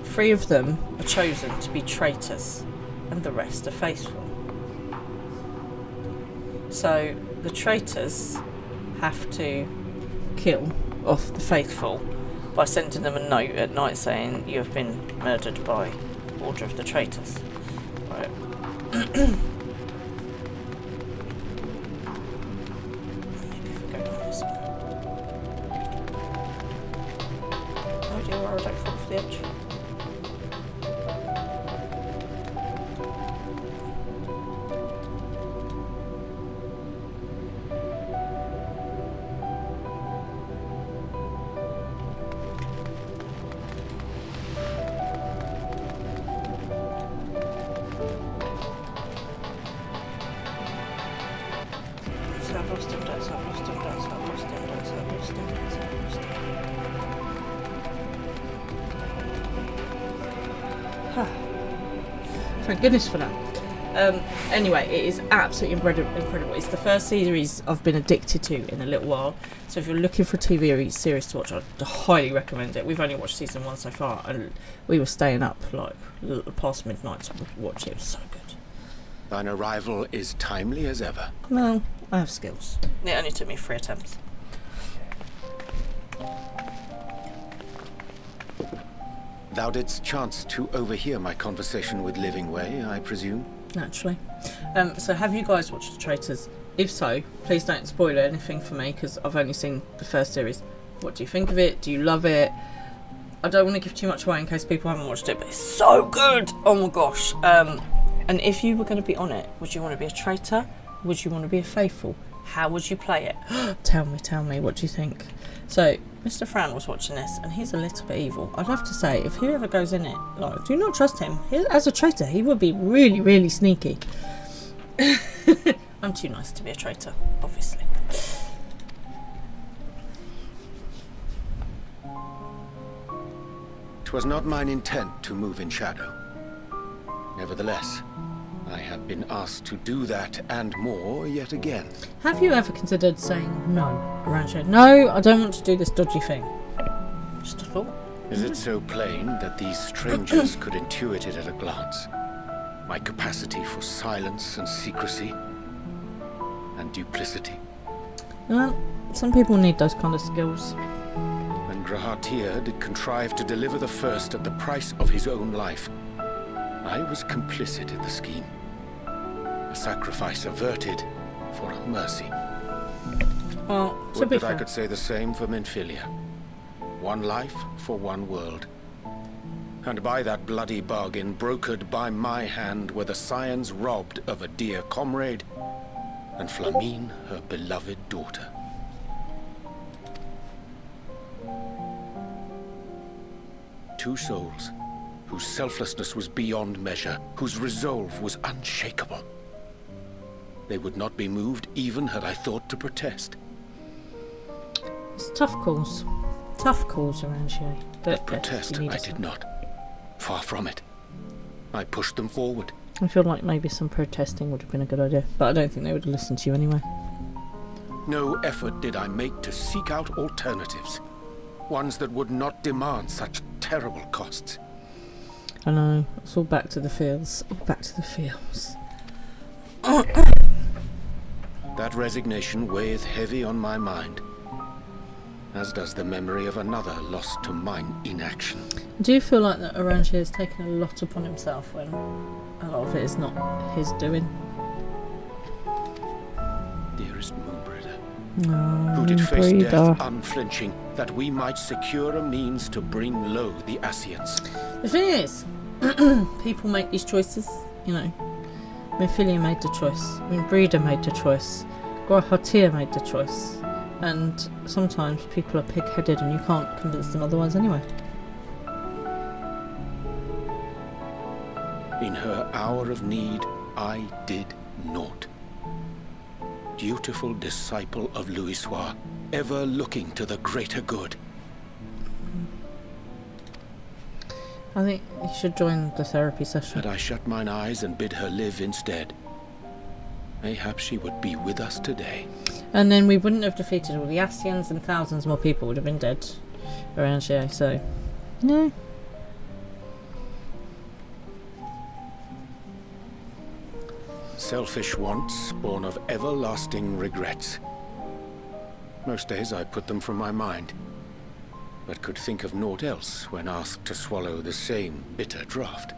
3 of them are chosen to be traitors, and the rest are faithful. So the traitors have to kill off the faithful by sending them a note at night saying you have been murdered by order of the traitors. Right. Maybe if we go down this one. Oh dear, I don't fall off the edge. Thank goodness for that. Anyway, it is absolutely incredible. It's the first series I've been addicted to in a little while. So if you're looking for a TV series to watch, I'd highly recommend it. We've only watched season 1 so far, and we were staying up like past midnight to watch it. It was so good. Thine arrival is timely as ever. Well, I have skills. It only took me 3 attempts. Thou didst chance to overhear my conversation with Living Way, I presume? Naturally. So have you guys watched The Traitors? If so, please don't spoil anything for me, because I've only seen the first series. What do you think of it? Do you love it? I don't want to give too much away in case people haven't watched it, but it's so good! Oh my gosh. And if you were going to be on it, would you want to be a traitor? Would you want to be a faithful? How would you play it? Tell me, what do you think? So, Mr. Fran was watching this, and he's a little bit evil. I'd have to say, if whoever goes in it, like, do not trust him. As a traitor, he would be really, really sneaky. I'm too nice to be a traitor, obviously. 'Twas not mine intent to move in shadow. Nevertheless, I have been asked to do that and more yet again. Have you ever considered saying no around here? No, I don't want to do this dodgy thing. Just a thought. Is it so plain that these strangers could intuit it at a glance? my capacity for silence and secrecy, and duplicity. Well, some people need those kind of skills. When Grahatir did contrive to deliver the first at the price of his own life, I was complicit in the scheme. A sacrifice averted for a mercy. Well, to Would be that I fair, could say the same for Minfilia. One life for one world. And by that bloody bargain, brokered by my hand, were the scions robbed of a dear comrade, and Flamine her beloved daughter. Two souls, whose selflessness was beyond measure, whose resolve was unshakable. They would not be moved even had I thought to protest. it's tough calls. Tough calls around here. But protest I did not. Far from it. I pushed them forward. I feel like maybe some protesting would have been a good idea, but I don't think they would have listened to you anyway. No effort did I make to seek out alternatives. Ones that would not demand such terrible costs. I know, it's all back to the fields. All back to the fields. That resignation weigheth heavy on my mind, as does the memory of another lost to mine inaction. Do you feel like that Orange has taken a lot upon himself when a lot of it is not his doing? Dearest Moonbrider, No, who did face death unflinching, that we might secure a means to bring low the Ascians. The thing is, people make these choices, you know. Minfilia made the choice, Breeder made the choice, Grahatir made the choice, and sometimes people are pig-headed and you can't convince them otherwise anyway. In her hour of need, I did naught. Dutiful disciple of Louisoix, ever looking to the greater good. I think you should join the therapy session. Had I shut mine eyes and bid her live instead, mayhap she would be with us today. And then we wouldn't have defeated all the Ascians and thousands more people would have been dead around here, so... No. Selfish wants, born of everlasting regrets. Most days I put them from my mind, but could think of naught else when asked to swallow the same bitter draught.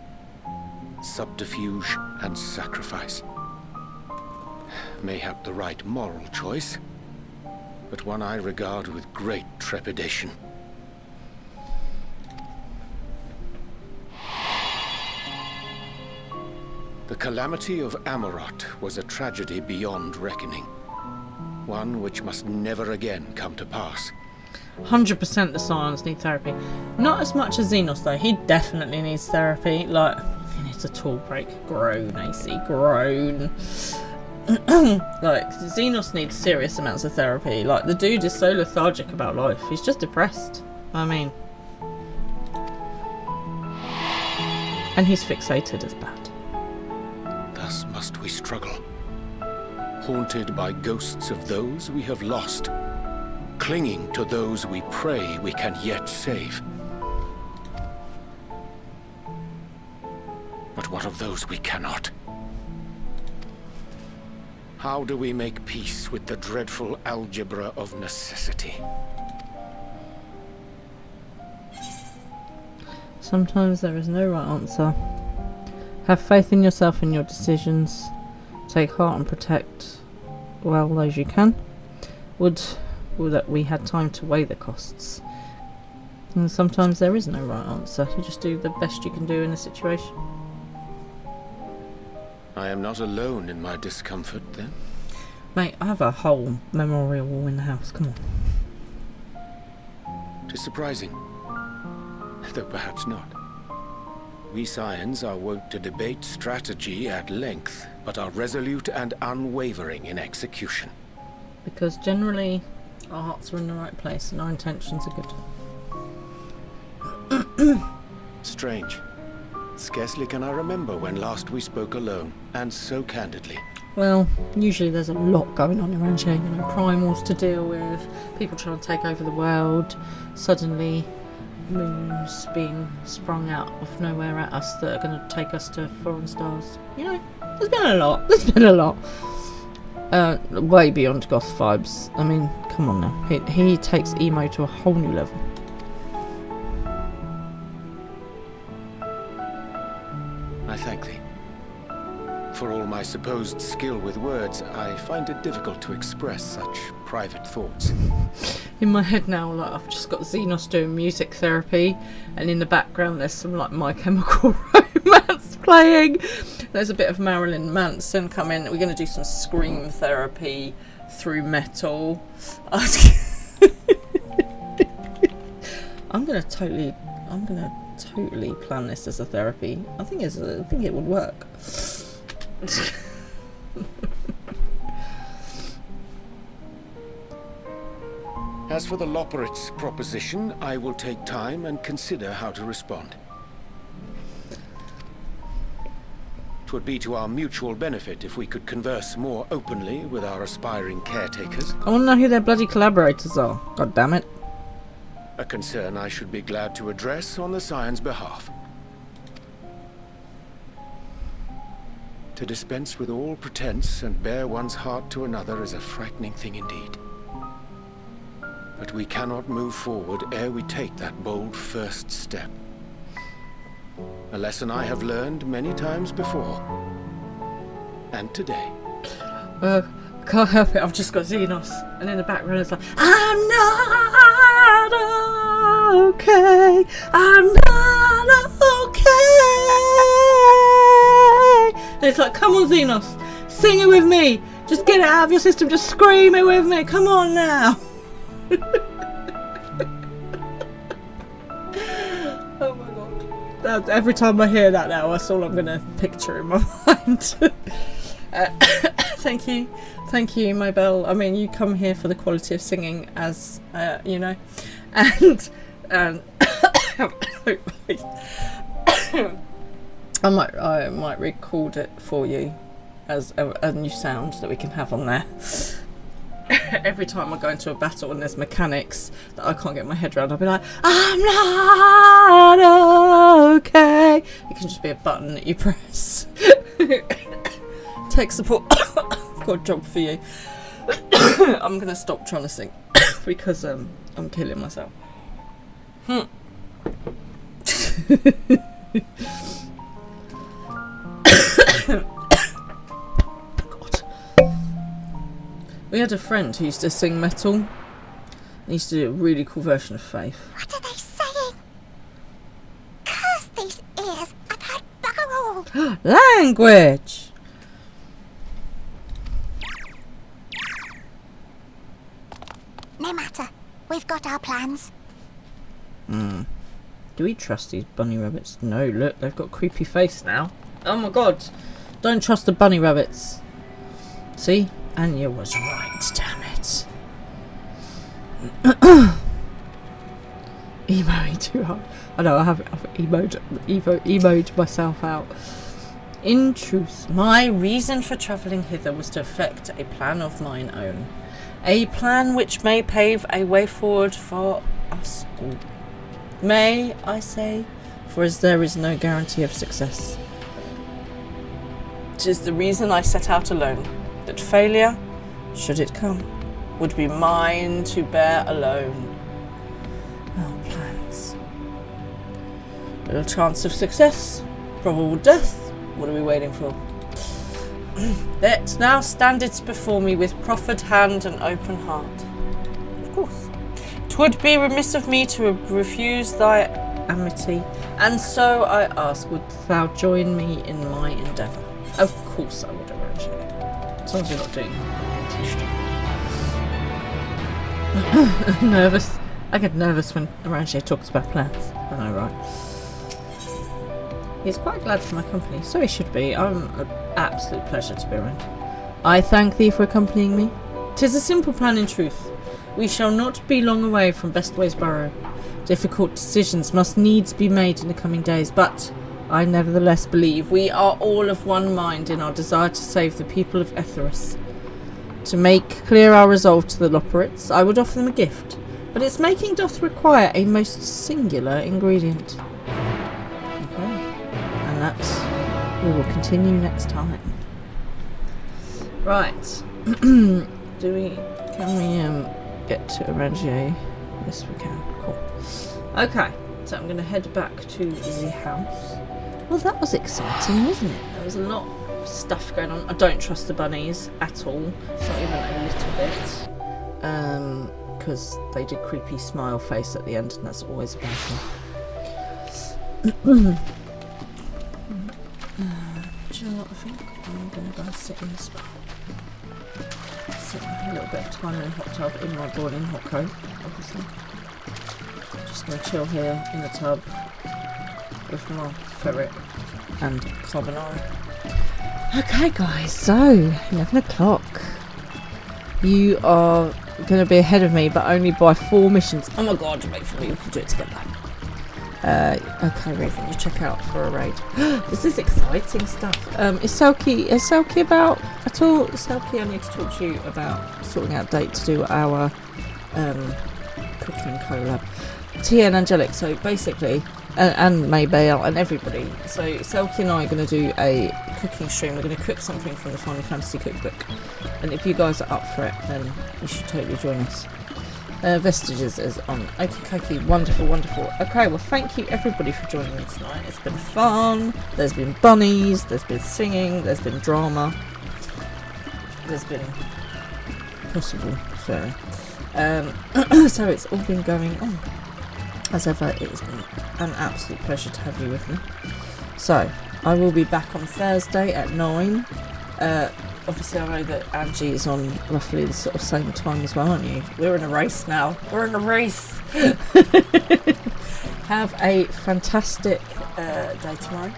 Subterfuge and sacrifice. Mayhap the right moral choice, but one I regard with great trepidation. The calamity of Amarot was a tragedy beyond reckoning. One which must never again come to pass. 100% the Scions need therapy. Not as much as Xenos though, he definitely needs therapy. Like, he needs a tool break. Groan, AC, groan. Like, Xenos needs serious amounts of therapy. Like, the dude is so lethargic about life. He's just depressed. I mean. And he's fixated as bad. Thus must we struggle. Haunted by ghosts of those we have lost. Clinging to those we pray we can yet save. But what of those we cannot? How do we make peace with the dreadful algebra of necessity? Sometimes there is no right answer. Have faith in yourself and your decisions. Take heart and protect well those you can. Would that we had time to weigh the costs. And sometimes there is no right answer. You just do the best you can do in a situation. I am not alone in my discomfort, then? Mate, I have a whole memorial wall in the house. Come on. 'Tis surprising, though perhaps not. We Scions are wont to debate strategy at length, but are resolute and unwavering in execution. Because generally, our hearts are in the right place and our intentions are good. Strange. Scarcely can I remember when last we spoke alone, and so candidly. Well, usually there's a lot going on around here, you know, primals to deal with, people trying to take over the world, suddenly moons being sprung out of nowhere at us that are going to take us to foreign stars. You know, there's been a lot. There's been a lot. Way beyond goth vibes. I mean, come on now. He takes emo to a whole new level. I thank thee. For all my supposed skill with words, I find it difficult to express such private thoughts. In my head now, like I've just got Xenos doing music therapy, and in the background there's some like My Chemical Romance playing. There's a bit of Marilyn Manson coming. We're going to do some scream therapy through metal. I'm gonna totally plan this as a therapy. I think it would work. As for the Loporrit's proposition, I will take time and consider how to respond. 'Twould be to our mutual benefit if we could converse more openly with our aspiring caretakers. I want to know who their bloody collaborators are. God damn it. A concern I should be glad to address on the Scion's behalf. To dispense with all pretense and bare one's heart to another is a frightening thing indeed. But we cannot move forward ere we take that bold first step. A lesson I have learned many times before. And today. Can't help it, I've just got Xenos. And in the background it's like, I'm not okay. I'm not okay. And it's like, come on Xenos, sing it with me. Just get it out of your system, just scream it with me. Come on now. Oh my god. Every time I hear that now, that's all I'm going to picture in my mind. Thank you, my belle. I mean, you come here for the quality of singing, as you know, and I might record it for you as a new sound that we can have on there. Every time I go into a battle and there's mechanics that I can't get my head around, I'll be like, I'm not okay. It can just be a button that you press. Tech support. I've got a job for you. I'm going to stop trying to sing because I'm killing myself. We had a friend who used to sing metal. He used to do a really cool version of Faith. What are they saying? Curse these ears and that bugger all! Language! No matter. We've got our plans. Do we trust these bunny rabbits? No, look, they've got a creepy face now. Oh my god. Don't trust the bunny rabbits. See? Anya was right, damn it. Emoing too hard. I know, I've emoed myself out. In truth, my reason for travelling hither was to effect a plan of mine own. A plan which may pave a way forward for us all. May, I say, for as there is no guarantee of success. 'Tis the reason I set out alone, that failure, should it come, would be mine to bear alone. Our plans. Little chance of success, probable death, what are we waiting for? That thou standest before me with proffered hand and open heart. Of course. 'Twould be remiss of me to refuse thy amity, and so I ask, would thou join me in my endeavour? Of course I would, Arantxa. As long as you're not doing it. Nervous. I get nervous when Arantxa talks about plans. I know, right? He's quite glad for my company, so he should be. I'm an absolute pleasure to be around. I thank thee for accompanying me. 'Tis a simple plan in truth. We shall not be long away from Bestways Burrow. Difficult decisions must needs be made in the coming days, but I nevertheless believe we are all of one mind in our desire to save the people of Etheris. To make clear our resolve to the Loporrits, I would offer them a gift, But its making doth require a most singular ingredient. Okay. And that we will continue next time. Right. Can we get to Arrangier? Yes, we can. Cool. Okay. So I'm going to head back to the house. Well, that was exciting, wasn't it? There was a lot of stuff going on. I don't trust the bunnies at all. Not even a little bit. Because they did creepy smile face at the end, and that's always a bad thing. Do you know what I think? I'm going to go sit in the spa. Sit a little bit of time in the hot tub in my boiling hot coat, obviously. Just going to chill here in the tub with my ferret and carbonara. Okay guys, so 11 o'clock. You are going to be ahead of me, but only by 4 missions. Oh my god, wait for me, we can do it together. Okay Raven, you check out for a raid. This is exciting stuff. Is Selkie about at all? Selkie, I need to talk to you about sorting out a date to do our cooking collab. Tia and Angelic, so basically, and Maybelle and everybody. So Selkie and I are going to do a cooking stream. We're going to cook something from the Final Fantasy cookbook. And if you guys are up for it, then you should totally join us. Vestiges is on. Okay, wonderful, wonderful. Okay, well thank you everybody for joining me tonight. It's been fun. There's been bunnies, there's been singing, there's been drama. There's been possible sharing. So it's all been going on. As ever, it has been an absolute pleasure to have you with me. So, I will be back on Thursday at 9. Obviously, I know that Angie is on roughly the sort of same time as well, aren't you? We're in a race now. We're in a race. Have a fantastic day tomorrow.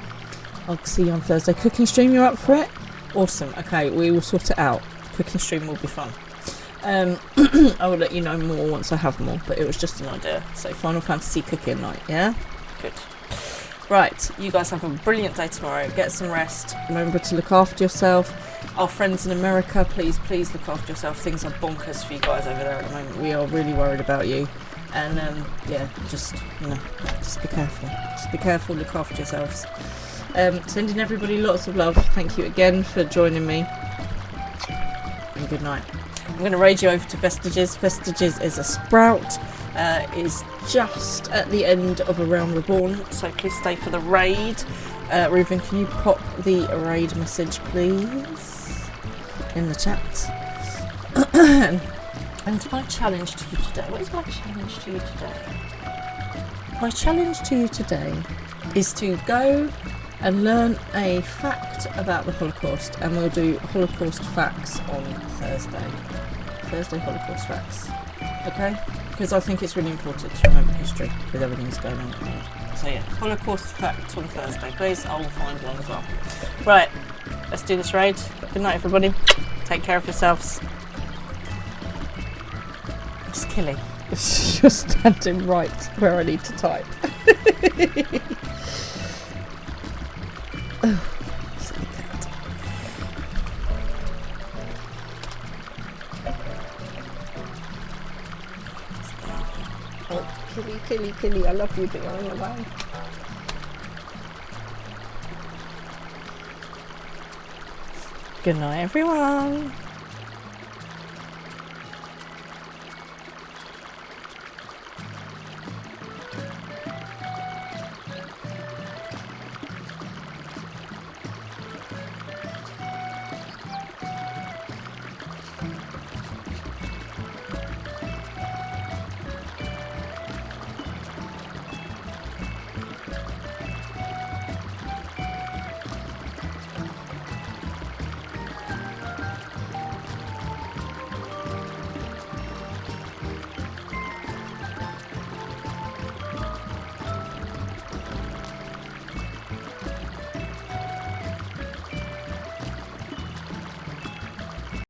I'll see you on Thursday. Cooking stream, you're up for it? Awesome. Okay, we will sort it out. Cooking stream will be fun. I will let you know more once I have more, but it was just an idea. So Final Fantasy cooking night, yeah? Good. Right, you guys have a brilliant day tomorrow. Get some rest. Remember to look after yourself. Our friends in America, please look after yourself. Things are bonkers for you guys over there at the moment. We are really worried about you. And yeah, just be careful. Just be careful, look after yourselves. Sending everybody lots of love. Thank you again for joining me. And good night. I'm going to raid you over to Vestiges. Vestiges is a sprout. Is just at the end of A Realm Reborn, so please stay for the raid. Reuven, can you pop the raid message, please, in the chat? And my challenge to you today. What is my challenge to you today? My challenge to you today is to go and learn a fact about the Holocaust, and we'll do Holocaust facts on Thursday. Thursday Holocaust facts. Okay? Because I think it's really important to remember history with everything that's going on at the moment. So yeah, Holocaust fact on Thursday, please. I will find one as well. Right, let's do this raid. Good night, everybody. Take care of yourselves. It's Killy. You're standing right where I need to type. Oh, silly cat. Oh, Killy, I love you, but you're on your way. Good night, everyone.